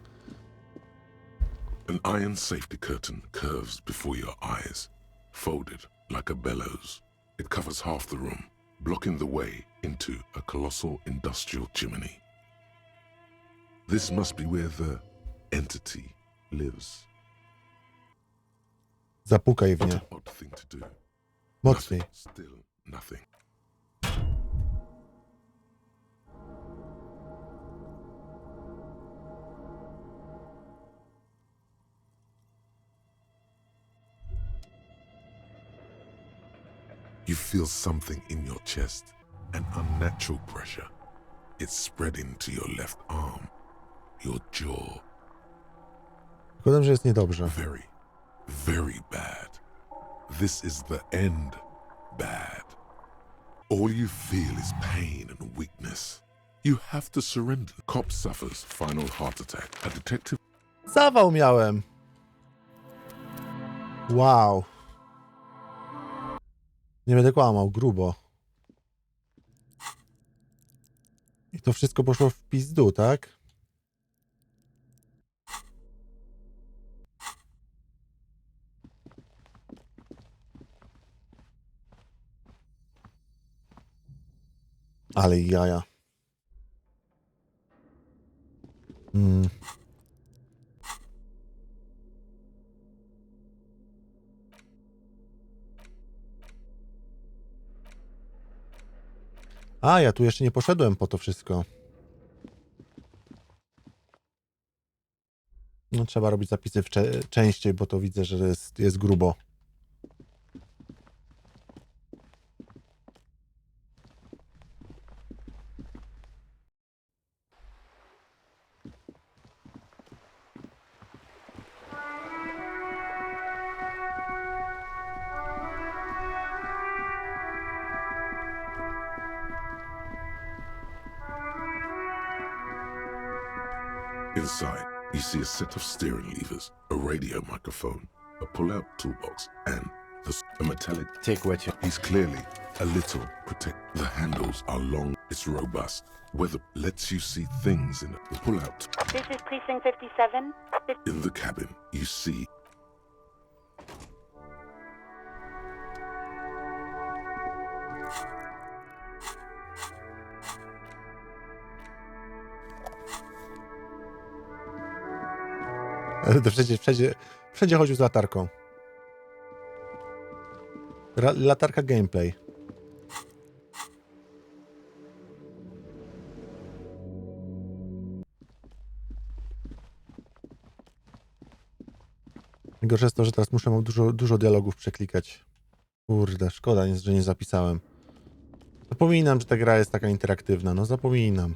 An iron safety curtain curves before your eyes, folded like a bellows. It covers half the room, blocking the way into a colossal industrial chimney. This must be where the entity lives. Zapukaj w What nie. an odd thing to do. Mocniej. Nothing, still nothing. You feel something in your chest, an unnatural pressure. It's spreading to your left arm, your jaw. Szkoda, że jest niedobrze. Very, very bad. This is the end bad. All you feel is pain and weakness. You have to surrender. Cop suffers final heart attack. A detective... Zawał miałem! Wow. Nie będę kłamał, grubo. I to wszystko poszło w pizdu, tak? Ale jaja. A, ja tu jeszcze nie poszedłem po to wszystko. No trzeba robić zapisy częściej, bo to widzę, że jest grubo. Inside, you see a set of steering levers, a radio microphone, a pull-out toolbox, and a metallic... Take what you... He's clearly a little protect. The handles are long, it's robust. Weather lets you see things in it. The pull-out. This is Precinct 57. In the cabin, you see... To wszędzie chodził z latarką. Latarka gameplay. Najgorsze jest to, że teraz muszę dużo dialogów przeklikać. Kurde, szkoda, że nie zapisałem. Zapominam, że ta gra jest taka interaktywna. No zapominam.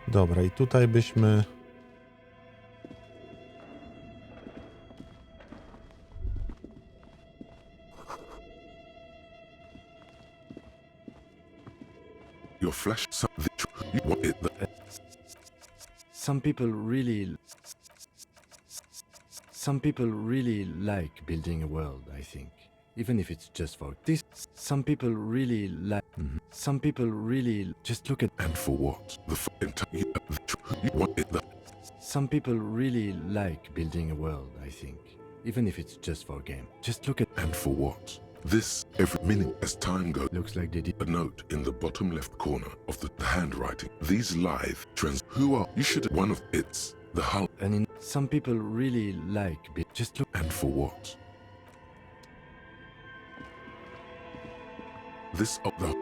Dobra, i tutaj byśmy... Your flash... Some people really like building a world, I think. Even if it's just for this. Some people really like... Some people really... Just look at... And for what? The Some people really like building a world, I think. Even if it's just for a game. Just look at... And for what? This every minute as time goes. Looks like they did... A note in the bottom left corner of the handwriting. These lithe trends. Who are... You should... One of it's... The hull. And in... Some people really like... Just look... And for what? This of the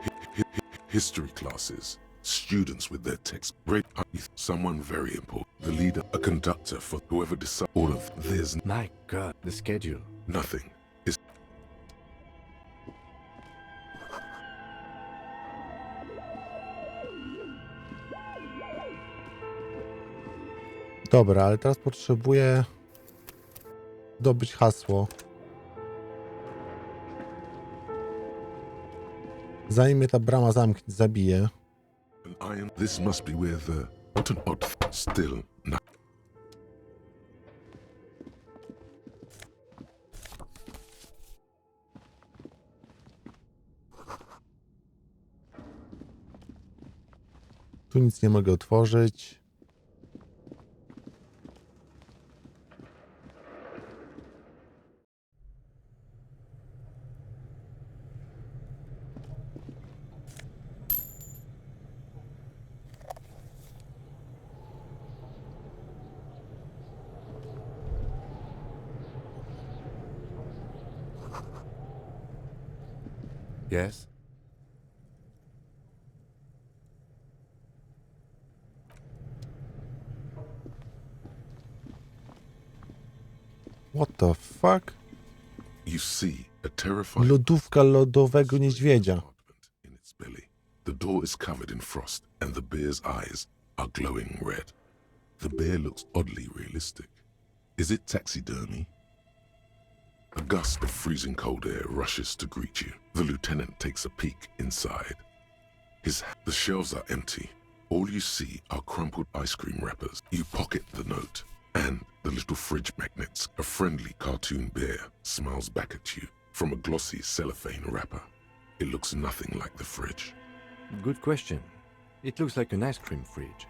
history classes. Students with their text. Great. Someone very important. The leader. A conductor for whoever decides. All of this. My God. The schedule. Nothing is... Dobra, ale teraz potrzebuję zdobyć hasło. Zanim mnie ta brama zabije. An iron. This must be where the... What an odd... Still... No. Tu nic nie mogę otworzyć. Yes? What the fuck? You see a terrifying... Lodówka lodowego niedźwiedzia. In its belly. The door is covered in frost, and the bear's eyes are glowing red. The bear looks oddly realistic. Is it taxidermy? A gust of freezing cold air rushes to greet you. The lieutenant takes a peek inside. The shelves are empty. All you see are crumpled ice cream wrappers. You pocket the note, and the little fridge magnets. A friendly cartoon bear smiles back at you from a glossy cellophane wrapper. It looks nothing like the fridge. Good question. It looks like an ice cream fridge.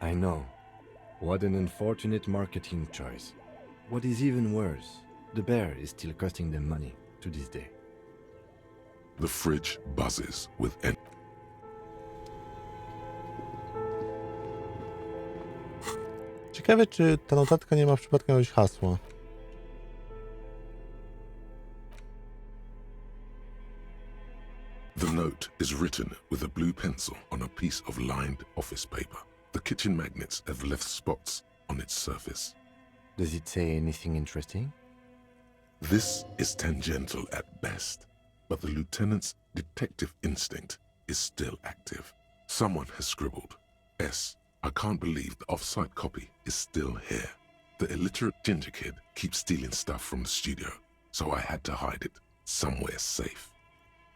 I know. What an unfortunate marketing choice. What is even worse, the bear is still costing them money to this day. The fridge buzzes with Ciekawe, czy ta notatka nie ma przypadkiem jakiegoś hasła. The note is written with a blue pencil on a piece of lined office paper. The kitchen magnets have left spots on its surface. Does it say anything interesting? This is tangential at best, but the lieutenant's detective instinct is still active. Someone has scribbled, S. I can't believe the off-site copy is still here. The illiterate ginger kid keeps stealing stuff from the studio, so I had to hide it somewhere safe.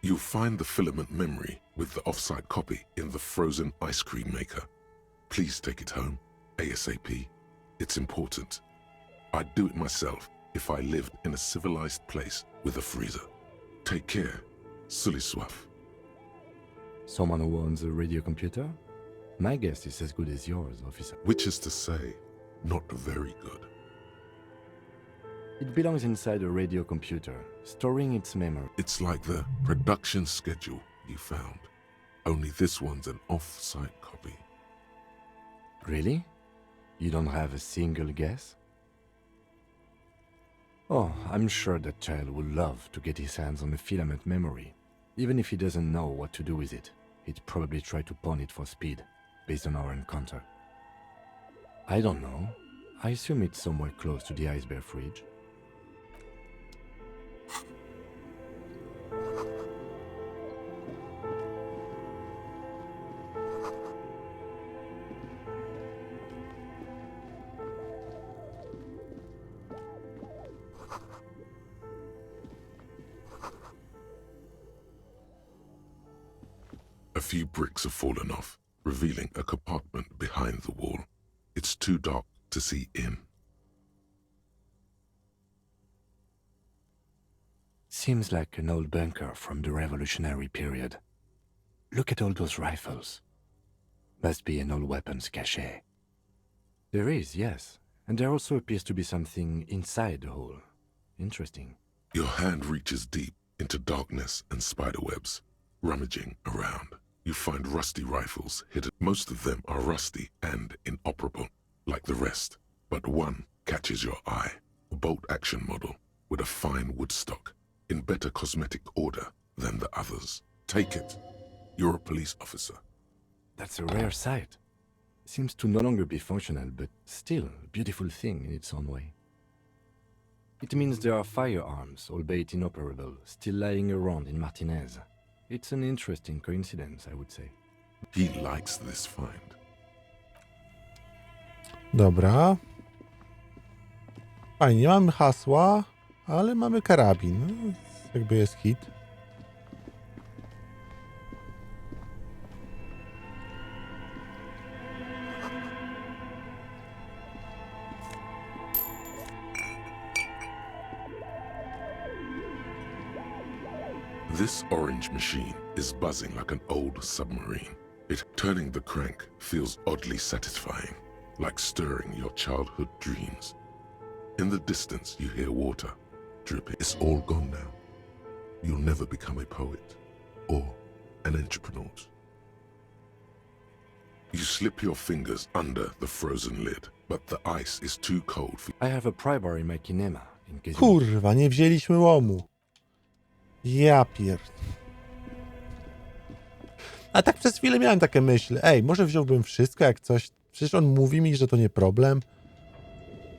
You'll find the filament memory with the off-site copy in the frozen ice cream maker. Please take it home, ASAP. It's important. I'd do it myself if I lived in a civilized place with a freezer. Take care, 𝗬𝗓𝗏. Someone who owns a radio computer? My guess is as good as yours, officer. Which is to say, not very good. It belongs inside a radio computer, storing its memory. It's like the production schedule you found. Only this one's an off-site copy. Really? You don't have a single guess? Oh, I'm sure that child would love to get his hands on a filament memory. Even if he doesn't know what to do with it, he'd probably try to pawn it for speed, based on our encounter. I don't know. I assume it's somewhere close to the ice bear fridge. A few bricks have fallen off, revealing a compartment behind the wall. It's too dark to see in. Seems like an old bunker from the revolutionary period. Look at all those rifles. Must be an old weapons cache. There is, yes. And there also appears to be something inside the hole. Interesting. Your hand reaches deep into darkness and spider webs. Rummaging around, you find rusty rifles hidden. Most of them are rusty and inoperable, like the rest. But one catches your eye. A bolt-action model with a fine wood stock, in better cosmetic order than the others. Take it. You're a police officer. That's a rare sight. Seems to no longer be functional, but still a beautiful thing in its own way. It means there are firearms, albeit inoperable, still lying around in Martinez. It's an interesting coincidence, I would say. He likes this find. Dobra. Fajnie, mamy hasła, ale mamy karabin. No, jakby jest hit. This orange machine is buzzing like an old submarine. Turning the crank feels oddly satisfying, like stirring your childhood dreams. In the distance, you hear water dripping. It's all gone now. You'll never become a poet or an entrepreneur. You slip your fingers under the frozen lid, but the ice is too cold for I have a pry bar in my kinema, in case you... Kurwa, nie wzięliśmy łomu. Ja pierd... A tak przez chwilę miałem takie myśli. Ej, może wziąłbym wszystko jak coś. Przecież on mówi mi, że to nie problem.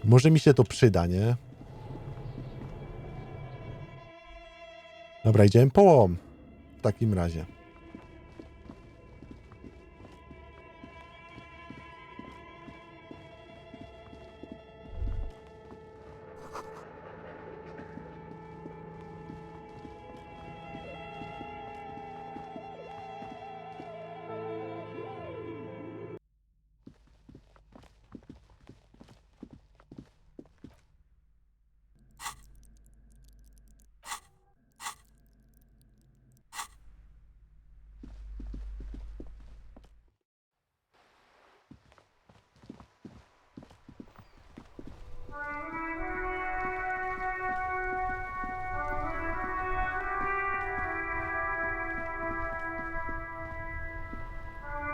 Może mi się to przyda, nie? Dobra, idziemy po łom. W takim razie.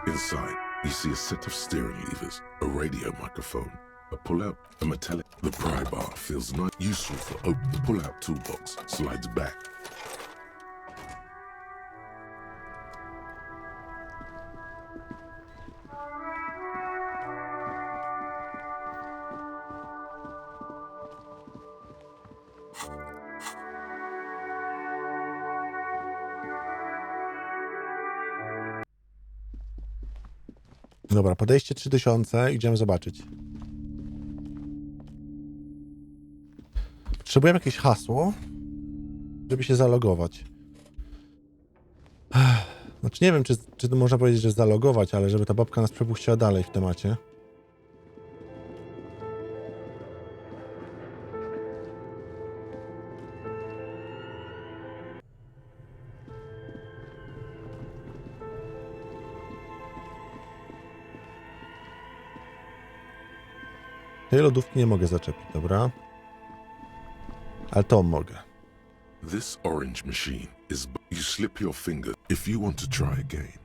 Inside, you see a set of steering levers, a radio microphone, a pull-out, a metallic... The pry bar feels not useful for open. The pull-out toolbox slides back. Dobra, podejście 3000, idziemy zobaczyć. Potrzebujemy jakieś hasło, żeby się zalogować. Znaczy nie wiem, czy to można powiedzieć, że zalogować, ale żeby ta babka nas przepuściła dalej w temacie. Tej lodówki nie mogę zaczepić, dobra? Ale to mogę. This orange machine is... You slip your finger if you want to try again.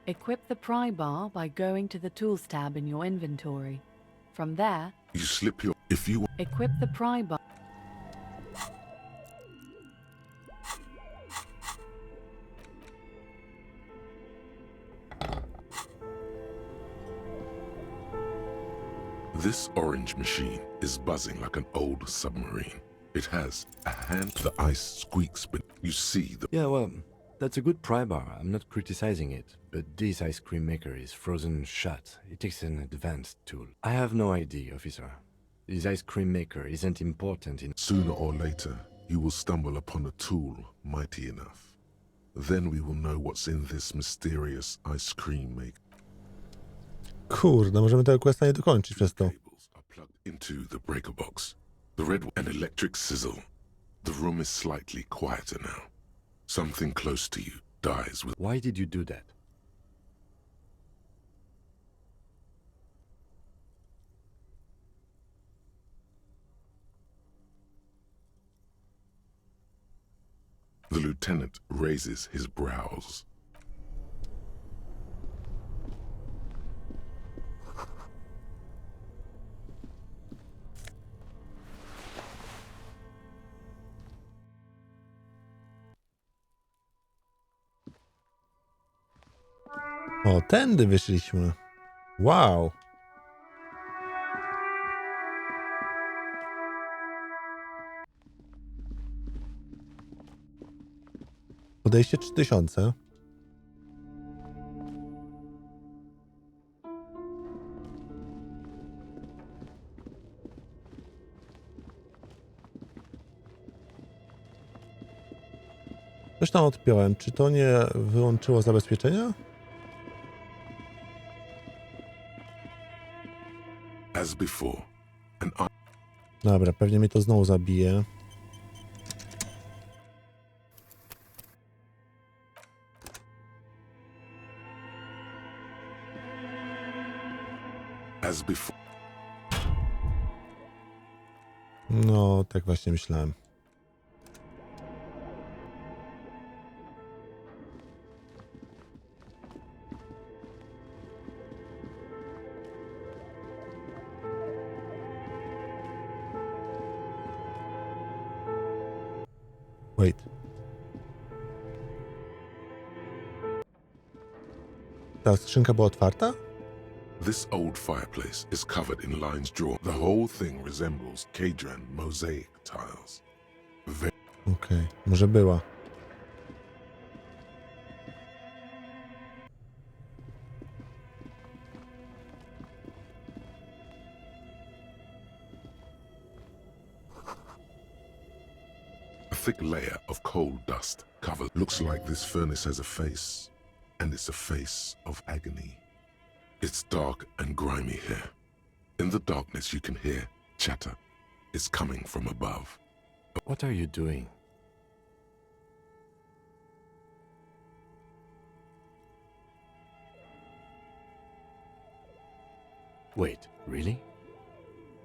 Equip the pry bar by going to the Tools tab in your inventory. From there, You slip your... If you... equip the pry bar. This orange machine is buzzing like an old submarine. It has a hand... The ice squeaks, but you see the... Yeah, well, that's a good pry bar. I'm not criticizing it, but this ice cream maker is frozen shut. It takes an advanced tool. I have no idea, officer. This ice cream maker isn't important in... Sooner or later, you will stumble upon a tool mighty enough. Then we will know what's in this mysterious ice cream maker. Kurde, możemy tego questa nie dokończyć przez to. Cables are plugged into the breaker box. The red an electric sizzle. The room is slightly quieter now. Something close to you dies with... Why did you do that? The lieutenant raises his brows. O, tędy wyszliśmy. Wow. Podejście 3000. Coś tam odpiąłem. Czy to nie wyłączyło zabezpieczenia? As before, an Dobra, pewnie mnie to znowu zabije. as before. No, tak właśnie myślałem. Wait. Ta skrzynka była otwarta? This old fireplace is covered in lines drawn. The whole thing resembles Kaydrand mosaic tiles. Okej, może była. A thick layer of coal dust covers. Looks like this furnace has a face, and it's a face of agony. It's dark and grimy here. In the darkness you can hear chatter. It's coming from above. What are you doing? Wait, really?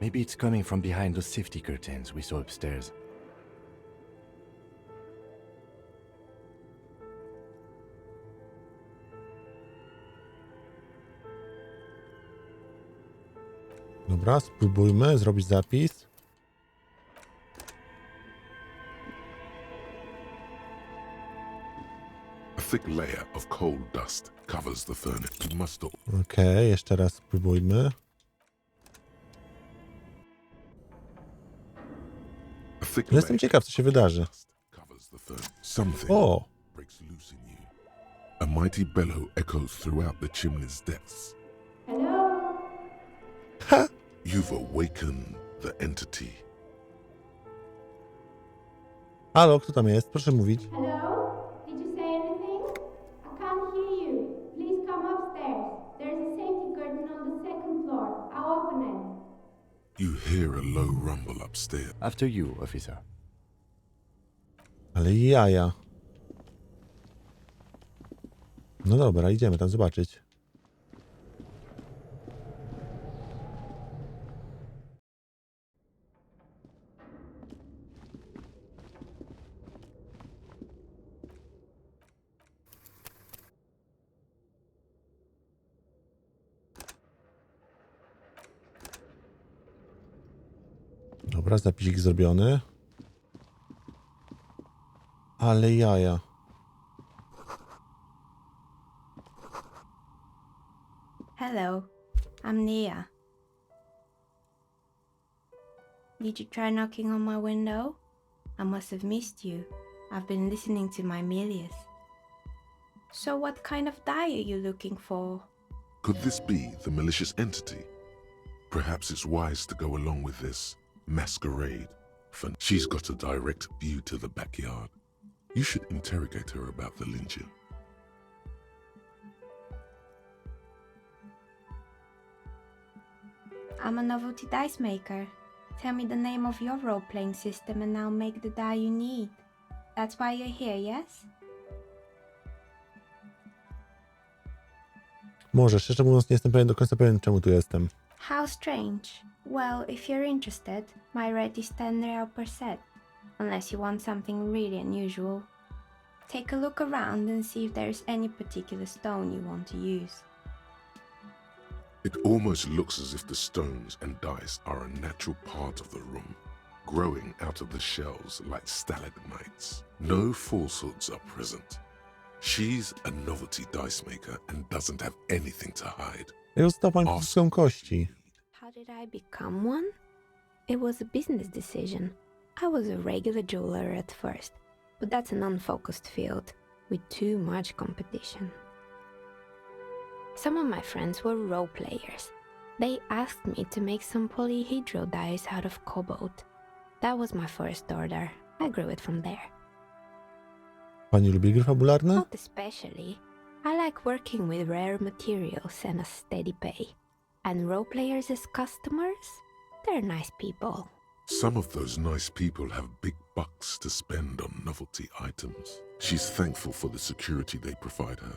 Maybe it's coming from behind those safety curtains we saw upstairs. Dobra, spróbujmy zrobić zapis. A thick layer of coal dust covers the furnace. It must Okej, jeszcze raz spróbujmy. A thick No jestem layer ciekaw, co się wydarzy. dust covers the furnace. Something O! breaks loose in you. A mighty bellow echoes throughout the chimney's depths. Ha! You've awakened the entity. Halo, kto tam jest? Proszę mówić. Hello? Did you say anything? I can't hear you. Please come upstairs. There's a safety curtain on the second floor. I'll open it. You hear a low rumble upstairs. After you, officer. Ale jaja. No dobra, idziemy tam zobaczyć. Dobra, zapisik zrobiony. Ale jaja. Hello. I'm Nia. Did you try knocking on my window? I must have missed you. I've been listening to my Milius. So what kind of dye are you looking for? Could this be the malicious entity? Perhaps it's wise to go along with this masquerade. She's got a direct view to the backyard. You should interrogate her about the lynching. I'm a novelty dice maker. Tell me the name of your role-playing system and I'll make the die you need. That's why you're here, yes? Może, szczerze mówiąc, nie jestem pewien do końca pewien, czemu tu jestem. How strange. Well, if you're interested, my rate is 10 real per set. Unless you want something really unusual. Take a look around and see if there's any particular stone you want to use. It almost looks as if the stones and dice are a natural part of the room, growing out of the shells like stalagmites. No falsehoods are present. She's a novelty dice maker and doesn't have anything to hide. Jak został pan polityką kości? How did I become one? It was a business decision. I was a regular jeweler at first, but that's an unfocused field with too much competition. Some of my friends were role players. They asked me to make some polyhedral dice out of cobalt. That was my first order. I grew it from there. Pani lubi gry fabularne? Not especially. I like working with rare materials and a steady pay. And role players as customers? They're nice people. Some of those nice people have big bucks to spend on novelty items. She's thankful for the security they provide her.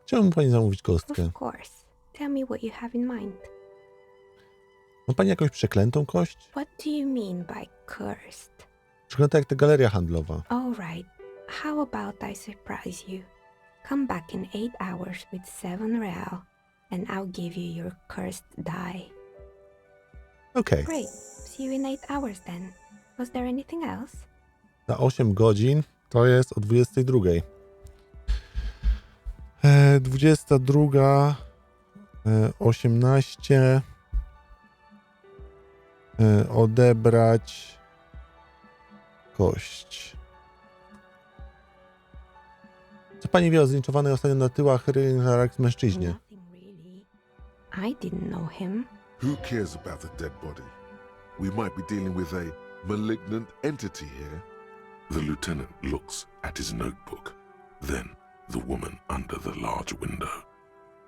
Chciałbym pani zamówić kostkę. Of course. Tell me what you have in mind. Ma pani jakąś przeklętą kość? What do you mean by cursed? Przeklęta jak ta galeria handlowa. All right. How about I surprise you? Come back in 8 hours with 7 real, and I'll give you your cursed die. Okej. Great. See you in 8 hours then. Was there anything else? Za 8 godzin to jest o 22. 22, 18, odebrać kość. Co pani wie o zlinczowanej ostatnio na tyłach z mężczyźnie? Nothing really. I didn't know him. Who cares about the dead body? We might be dealing with a malignant entity here. The lieutenant looks at his notebook, then the woman under the large window.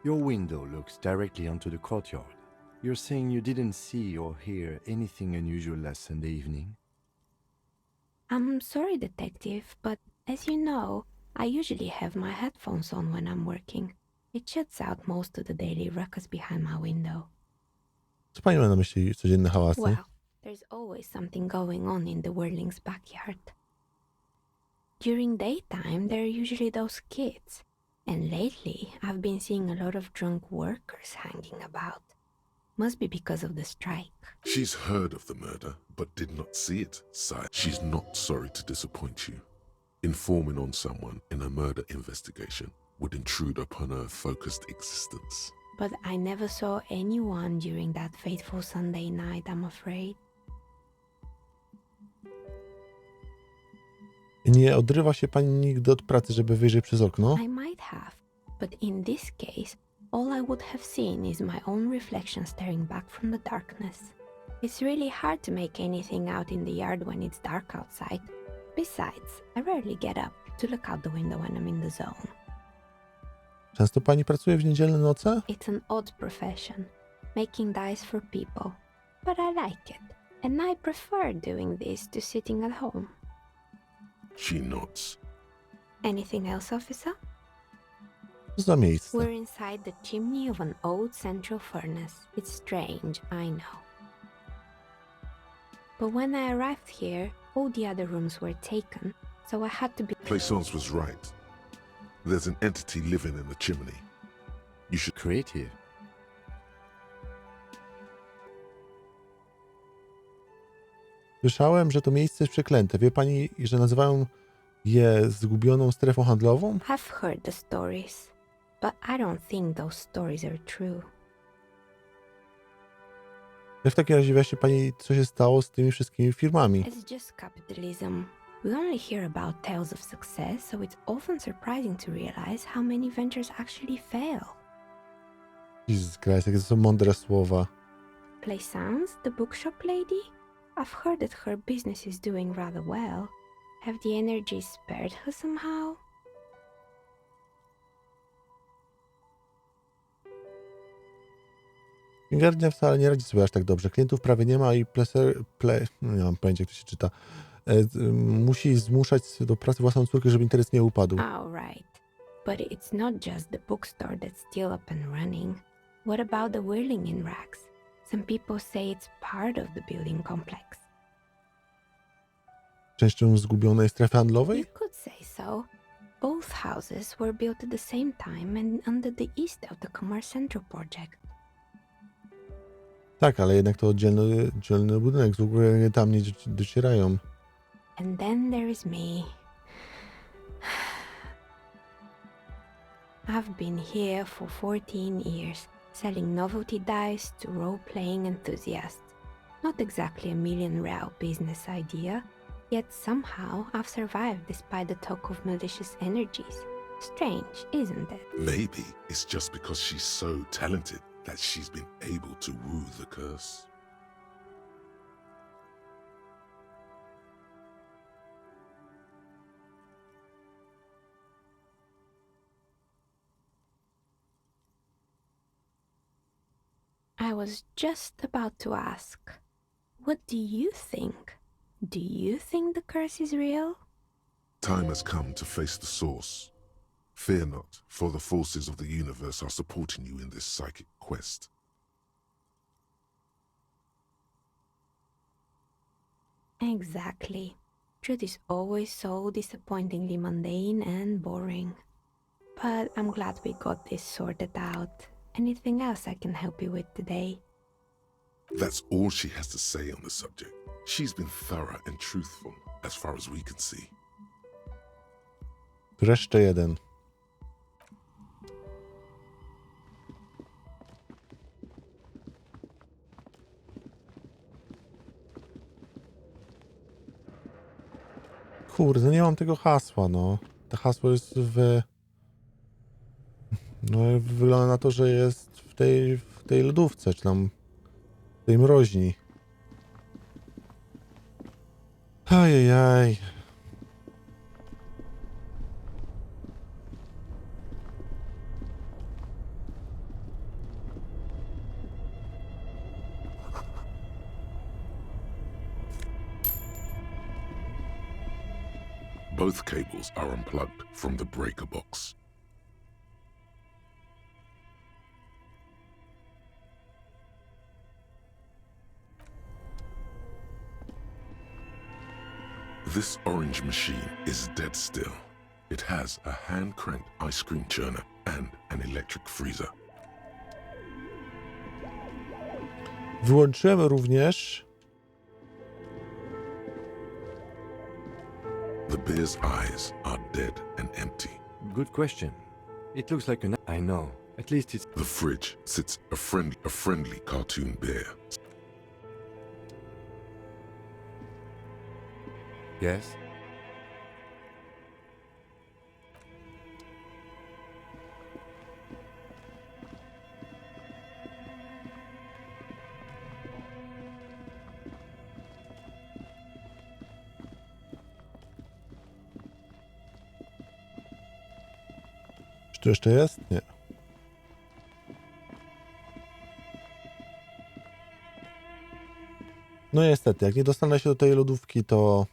Your window looks directly onto the courtyard. You're saying you didn't see or hear anything unusual last Sunday evening? I'm sorry, detective, but as you know, I usually have my headphones on when I'm working. It shuts out most of the daily ruckus behind my window. Co pani ma na myśli codzienne hałasy? Well, there's always something going on in the Whirling's backyard. During daytime, there are usually those kids. And lately, I've been seeing a lot of drunk workers hanging about. Must be because of the strike. She's heard of the murder, but did not see it, sire. She's not sorry to disappoint you. Informing on someone in a murder investigation would intrude upon her focused existence. But I never saw anyone during that fateful Sunday night, I'm afraid. Nie odrywa się pani nigdy od pracy, żeby wyjrzeć przez okno? I might have, but in this case, all I would have seen is my own reflection staring back from the darkness. It's really hard to make anything out in the yard when it's dark outside. Besides, I rarely get up to look out the window when I'm in the zone. Często pani pracuje w niedzielne noce? It's an odd profession, making dice for people, but I like it, and I prefer doing this to sitting at home. She nods. Anything else, officer? Co za miejsce? We're inside the chimney of an old central furnace. It's strange, I know. But when I arrived here, all the other rooms were taken, so I had to be... Plaisance was right. There's an entity living in the chimney. You should... Creative. Słyszałem, że to miejsce jest przeklęte. Wie pani, że nazywają je zgubioną strefą handlową? I've heard the stories, but I don't think those stories are true. Jak w takim razie wyjaśni pani, co się stało z tymi wszystkimi firmami? It's just capitalism. We only hear about tales of success, so it's often surprising to realize how many ventures actually fail. Jesus Christ, jakie to są mądre słowa. Plaisance, the bookshop lady? I've heard that her business is doing rather well. Have the energies spared her somehow? Księgarnia wcale nie radzi sobie aż tak dobrze. Klientów prawie nie ma i nie mam pojęcia, jak to się czyta. Musi zmuszać do pracy własną córkę, żeby interes nie upadł. All right. But it's not just the bookstore that's still up and running. What about the whirling in rags? Some people say it's part of the building complex. częścią zgubionej strefy handlowej? You could say so. Both houses were built at the same time and under the east of the Commerce Central project. Tak, ale jednak to oddzielny budynek, z góry tam nie docierają. And then there is me. I've been here for 14 years, selling novelty dice to role-playing enthusiasts. Not exactly a million-real business idea, yet somehow I've survived despite the talk of malicious energies. Strange, isn't it? Maybe it's just because she's so talented that she's been able to woo the curse. I was just about to ask, what do you think? Do you think the curse is real? Time has come to face the source. Fear not, for the forces of the universe are supporting you in this psychic quest. Exactly. Truth is always so disappointingly mundane and boring. But I'm glad we got this sorted out. Anything else I can help you with today? That's all she has to say on the subject. She's been thorough and truthful, as far as we can see. Jeszcze jeden. Kurde, nie mam tego hasła, no. To hasło jest w... No, wygląda na to, że jest w tej lodówce, czy tam w tej mroźni. Ajajaj. Both cables are unplugged from the breaker box. This orange machine is dead still. It has a hand-cranked ice cream churner and an electric freezer. Wyłączyłem również... The bear's eyes are dead and empty. Good question. It looks like an... I know. At least it's... The fridge sits a friendly cartoon bear. Yes? Czy tu jeszcze jest? Nie. No niestety, jak nie dostanę się do tej lodówki, to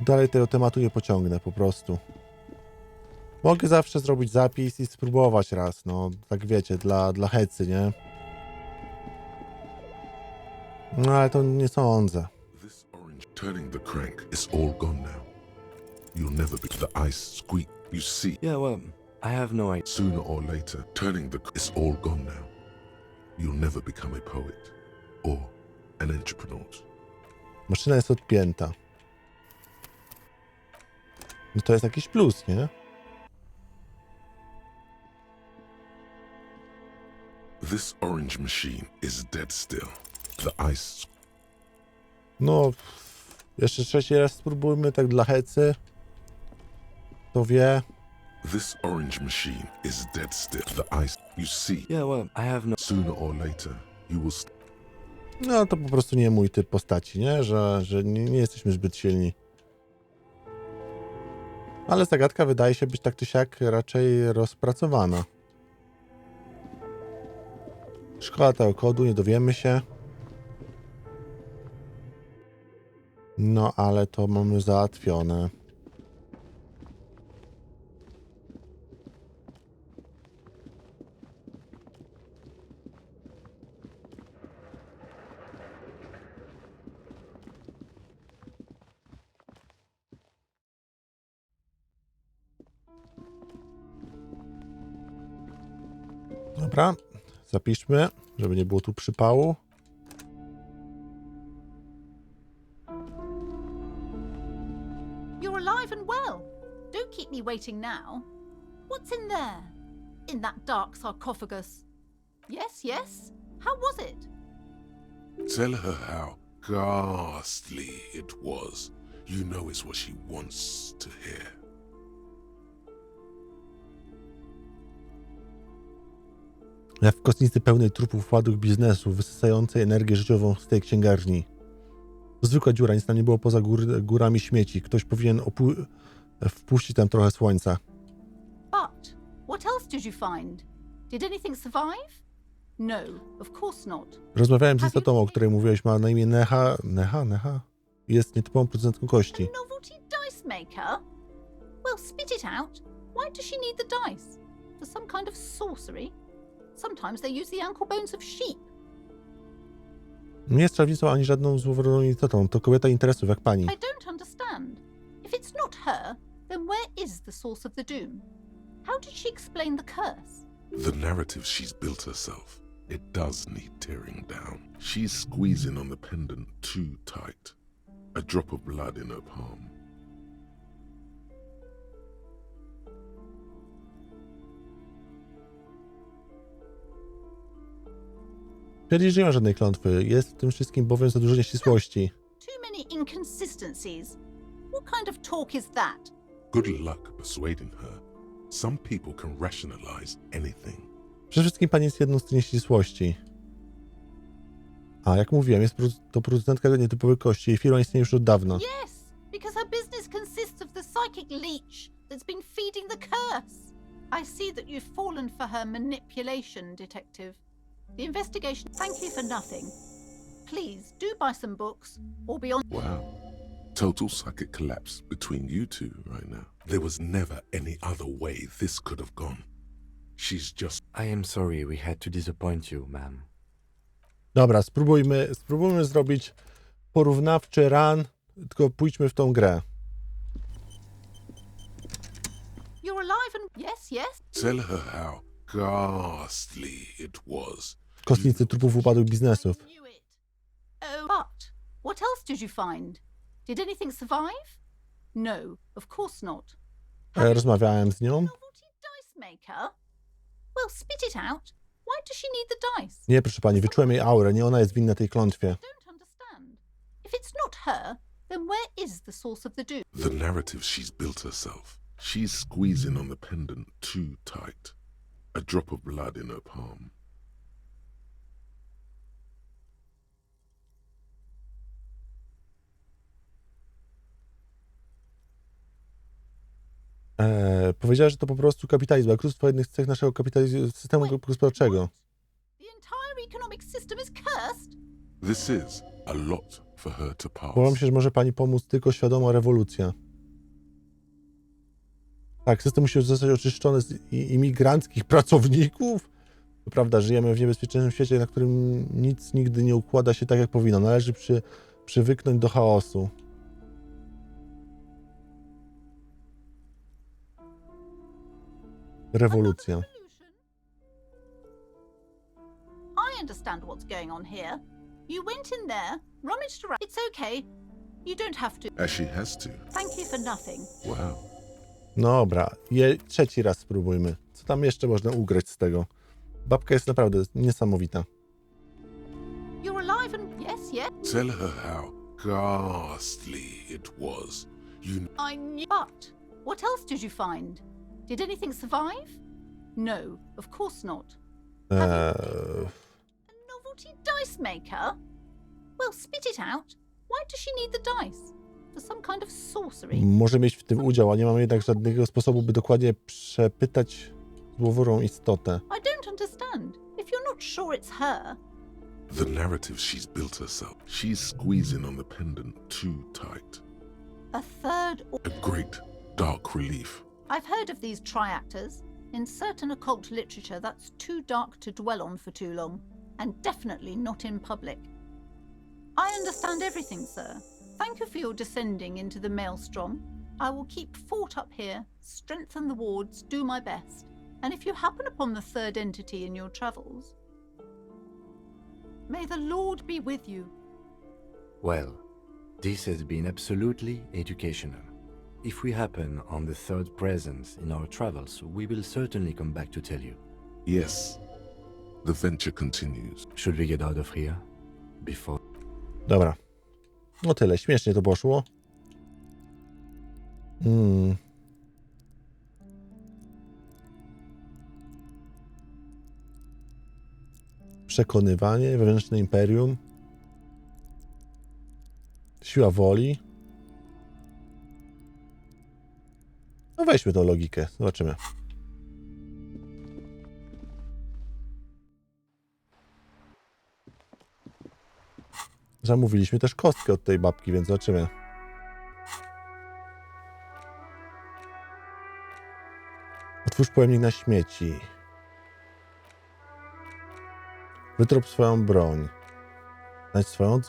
dalej tego tematu nie pociągnę po prostu. Mogę zawsze zrobić zapis i spróbować raz, no tak wiecie, dla hecy, nie? No ale to nie sądzę. This orange turning the crank is all gone now. You'll never be the ice squeak. You see, Yeah, well, I have no idea. sooner or later, turning the is all gone now. You'll never become a poet or an entrepreneur. Maszyna jest odpięta. No to jest jakiś plus, nie? This orange machine is dead still. The ice. No, jeszcze trzeci raz spróbujmy, tak dla hecy. Kto wie? This orange machine is dead still. The ice. You see, Yeah, well, I have no... sooner or later, you will. No to po prostu nie mój typ postaci, nie? Że nie jesteśmy zbyt silni. Ale zagadka wydaje się być tak czy siak raczej rozpracowana. Szkoła tego kodu, nie dowiemy się. No ale to mamy załatwione. Dobra, zapiszmy, żeby nie było tu przypału. You're alive and well. Don't keep me waiting now. What's in there? In that dark sarcophagus? Yes, yes. How was it? Tell her how ghastly it was. You know it's what she wants to hear. Jak w kostnicy pełnej trupów wpadłych biznesu, wysysającej energię życiową z tej księgarni. To zwykła dziura, nic tam nie było poza górami śmieci. Ktoś powinien wpuścić tam trochę słońca. But what else did you find? Did anything survive? No, of course not. Rozmawiałem z istotą, o której mówiłeś, ma na imię Neha. Jest nietypową producentką kości. A novelty dice maker? Well, spit it out. Why does she need the dice? For some kind of sorcery? Sometimes they use the ankle bones of sheep. Nie jest czarownicą ani żadną złowrogą istotą. To kobieta interesów, jak pani. I don't understand. If it's not her, then where is the source of the doom? How did she explain the curse? The narrative she's built herself, it does need tearing down. She's squeezing on the pendant too tight. A drop of blood in her palm. Twierdzi, że nie ma żadnej klątwy. Jest w tym wszystkim bowiem za dużo nieścisłości. Too many inconsistencies. What kind of talk is that? Good luck persuading her. Some people can rationalize anything. Przede wszystkim pani jest jedną z tych nieścisłości. A, jak mówiłem, jest to producentka nietypowej kości. Jej firma istnieje już od dawna. Yes, because her business consists of the psychic leech that's been feeding the curse. I see that you've fallen for her manipulation, detective. The investigation... Thank you for nothing. Please, do buy some books, or be on... Wow. Total psychic collapse between you two right now. There was never any other way this could have gone. She's just... I am sorry we had to disappoint you, ma'am. Dobra, spróbujmy zrobić porównawczy run, tylko pójdźmy w tą grę. You're alive and... Yes, yes. Tell her how ghastly it was. W kostnicy trupów upadłych biznesów. I knew it. Oh, but what else did you find? Did anything survive? No, of course not. Rozmawiałem z nią. Novelty dice maker? Well, spit it out. Why does she need the dice? Nie, proszę pani, wyczułem jej aurę. Nie ona jest winna tej klątwie. I don't understand. If it's not her, then where is the source of the doom? The narrative she's built herself. She's squeezing on the pendant too tight. A drop of blood in her palm. Powiedziała, że to po prostu kapitalizm, bankructwo jednych z cech naszego systemu gospodarczego. The entire economic system is cursed? This is a lot for her to pass. Obawiam się, że może pani pomóc tylko świadoma rewolucja. Tak, system musi zostać oczyszczony z imigranckich pracowników. To prawda, żyjemy w niebezpiecznym świecie, na którym nic nigdy nie układa się tak, jak powinno. Należy przywyknąć do chaosu. Rewolucja. I understand what's going on here. You went in there, rummaged around. It's okay. You don't have to. As she has to. Thank you for nothing. Wow. Dobra, trzeci raz spróbujmy. Co tam jeszcze można ugrać z tego? Babka jest naprawdę niesamowita. You're alive and... Yes, yes. Tell her how ghastly it was. I knew... But what else did you find? Did anything survive? No, of course not. A novelty dice maker? Well, spit it out. Why does she need the dice? For some kind of sorcery? Może mieć w tym udział, a nie mamy jednak żadnego sposobu, by dokładnie przepytać złowrogą istotę. I don't understand. If you're not sure it's her... The narrative she's built herself. She's squeezing on the pendant too tight. A third... A great dark relief. I've heard of these triactors. In certain occult literature, that's too dark to dwell on for too long, and definitely not in public. I understand everything, sir. Thank you for your descending into the maelstrom. I will keep fort up here, strengthen the wards, do my best, And if you happen upon the third entity in your travels, may the Lord be with you. Well, this has been absolutely educational. If we happen on the third presence in our travels, we will certainly come back to tell you. Yes, the venture continues. Should we get out of here? Before... Dobra. No tyle, śmiesznie to poszło. Przekonywanie, wewnętrzne imperium. Siła woli. No weźmy tą logikę, zobaczymy. Zamówiliśmy też kostkę od tej babki, więc zobaczymy. Otwórz pojemnik na śmieci. Wytrop swoją broń. Znajdź swoją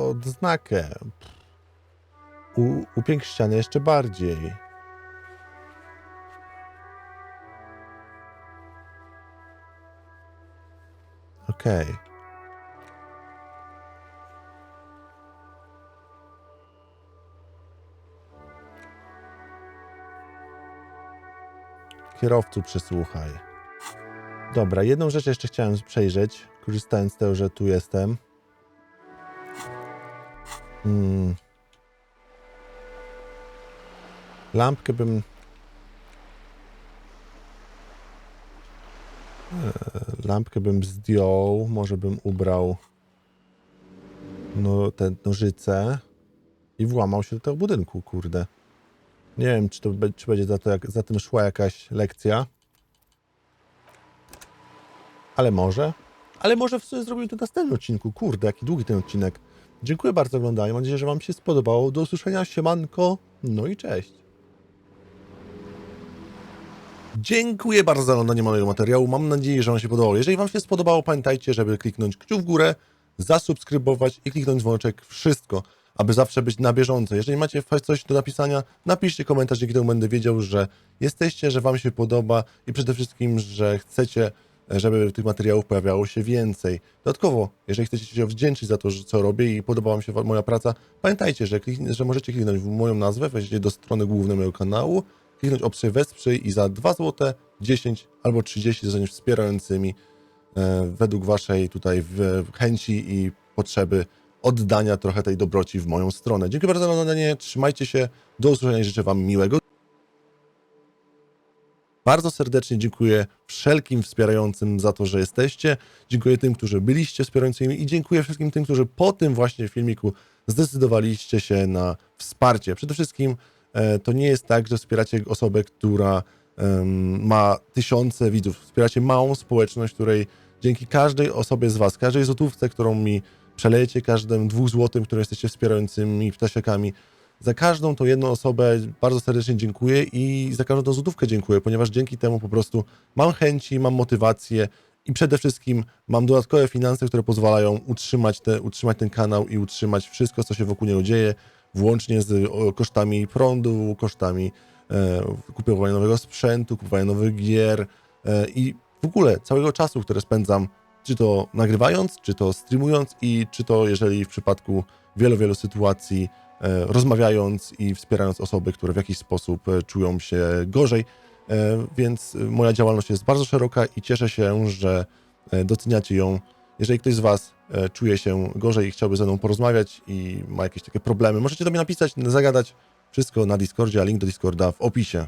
odznakę. Upiększ ścianę jeszcze bardziej. Okej. Kierowcu przesłuchaj. Dobra, jedną rzecz jeszcze chciałem przejrzeć, korzystając z tego, że tu jestem. Lampkę bym... Lampkę bym zdjął, może bym ubrał no, tę nożycę i włamał się do tego budynku, kurde. Nie wiem, czy będzie za tym szła jakaś lekcja. Ale może. Ale może w sumie zrobimy to w następnym odcinku. Kurde, jaki długi ten odcinek. Dziękuję bardzo za oglądanie. Mam nadzieję, że wam się spodobało. Do usłyszenia. Siemanko. No i cześć. Dziękuję bardzo za oglądanie mojego materiału. Mam nadzieję, że wam się podobało. Jeżeli wam się spodobało, pamiętajcie, żeby kliknąć kciuk w górę, zasubskrybować i kliknąć dzwoneczek. Wszystko, aby zawsze być na bieżąco. Jeżeli macie coś do napisania, napiszcie komentarz, dzięki temu będę wiedział, że jesteście, że wam się podoba i przede wszystkim, że chcecie, żeby tych materiałów pojawiało się więcej. Dodatkowo, jeżeli chcecie się wdzięczyć za to, co robię i podoba wam się moja praca, pamiętajcie, że możecie kliknąć w moją nazwę, wejdziecie do strony głównej mojego kanału, kliknąć opcję wesprzyj i za 2 zł, 10 albo 30 zostaniesz wspierającymi według waszej tutaj chęci i potrzeby oddania trochę tej dobroci w moją stronę. Dziękuję bardzo za oglądanie, trzymajcie się, do usłyszenia i życzę wam miłego. Bardzo serdecznie dziękuję wszelkim wspierającym za to, że jesteście. Dziękuję tym, którzy byliście wspierającymi i dziękuję wszystkim tym, którzy po tym właśnie filmiku zdecydowaliście się na wsparcie. Przede wszystkim to nie jest tak, że wspieracie osobę, która ma tysiące widzów. Wspieracie małą społeczność, której dzięki każdej osobie z was, każdej złotówce, którą mi przelejecie, każdym 2 złotym, które jesteście wspierającymi ptasiakami, za każdą tą jedną osobę bardzo serdecznie dziękuję i za każdą tą złotówkę dziękuję, ponieważ dzięki temu po prostu mam chęci, mam motywację i przede wszystkim mam dodatkowe finanse, które pozwalają utrzymać ten kanał i utrzymać wszystko, co się wokół niego dzieje, włącznie z kosztami prądu, kosztami kupowania nowego sprzętu, kupowania nowych gier i w ogóle całego czasu, które spędzam, czy to nagrywając, czy to streamując i czy to, jeżeli w przypadku wielu sytuacji rozmawiając i wspierając osoby, które w jakiś sposób czują się gorzej, więc moja działalność jest bardzo szeroka i cieszę się, że doceniacie ją. Jeżeli ktoś z was czuje się gorzej i chciałby ze mną porozmawiać i ma jakieś takie problemy, możecie do mnie napisać, zagadać, wszystko na Discordzie, a link do Discorda w opisie.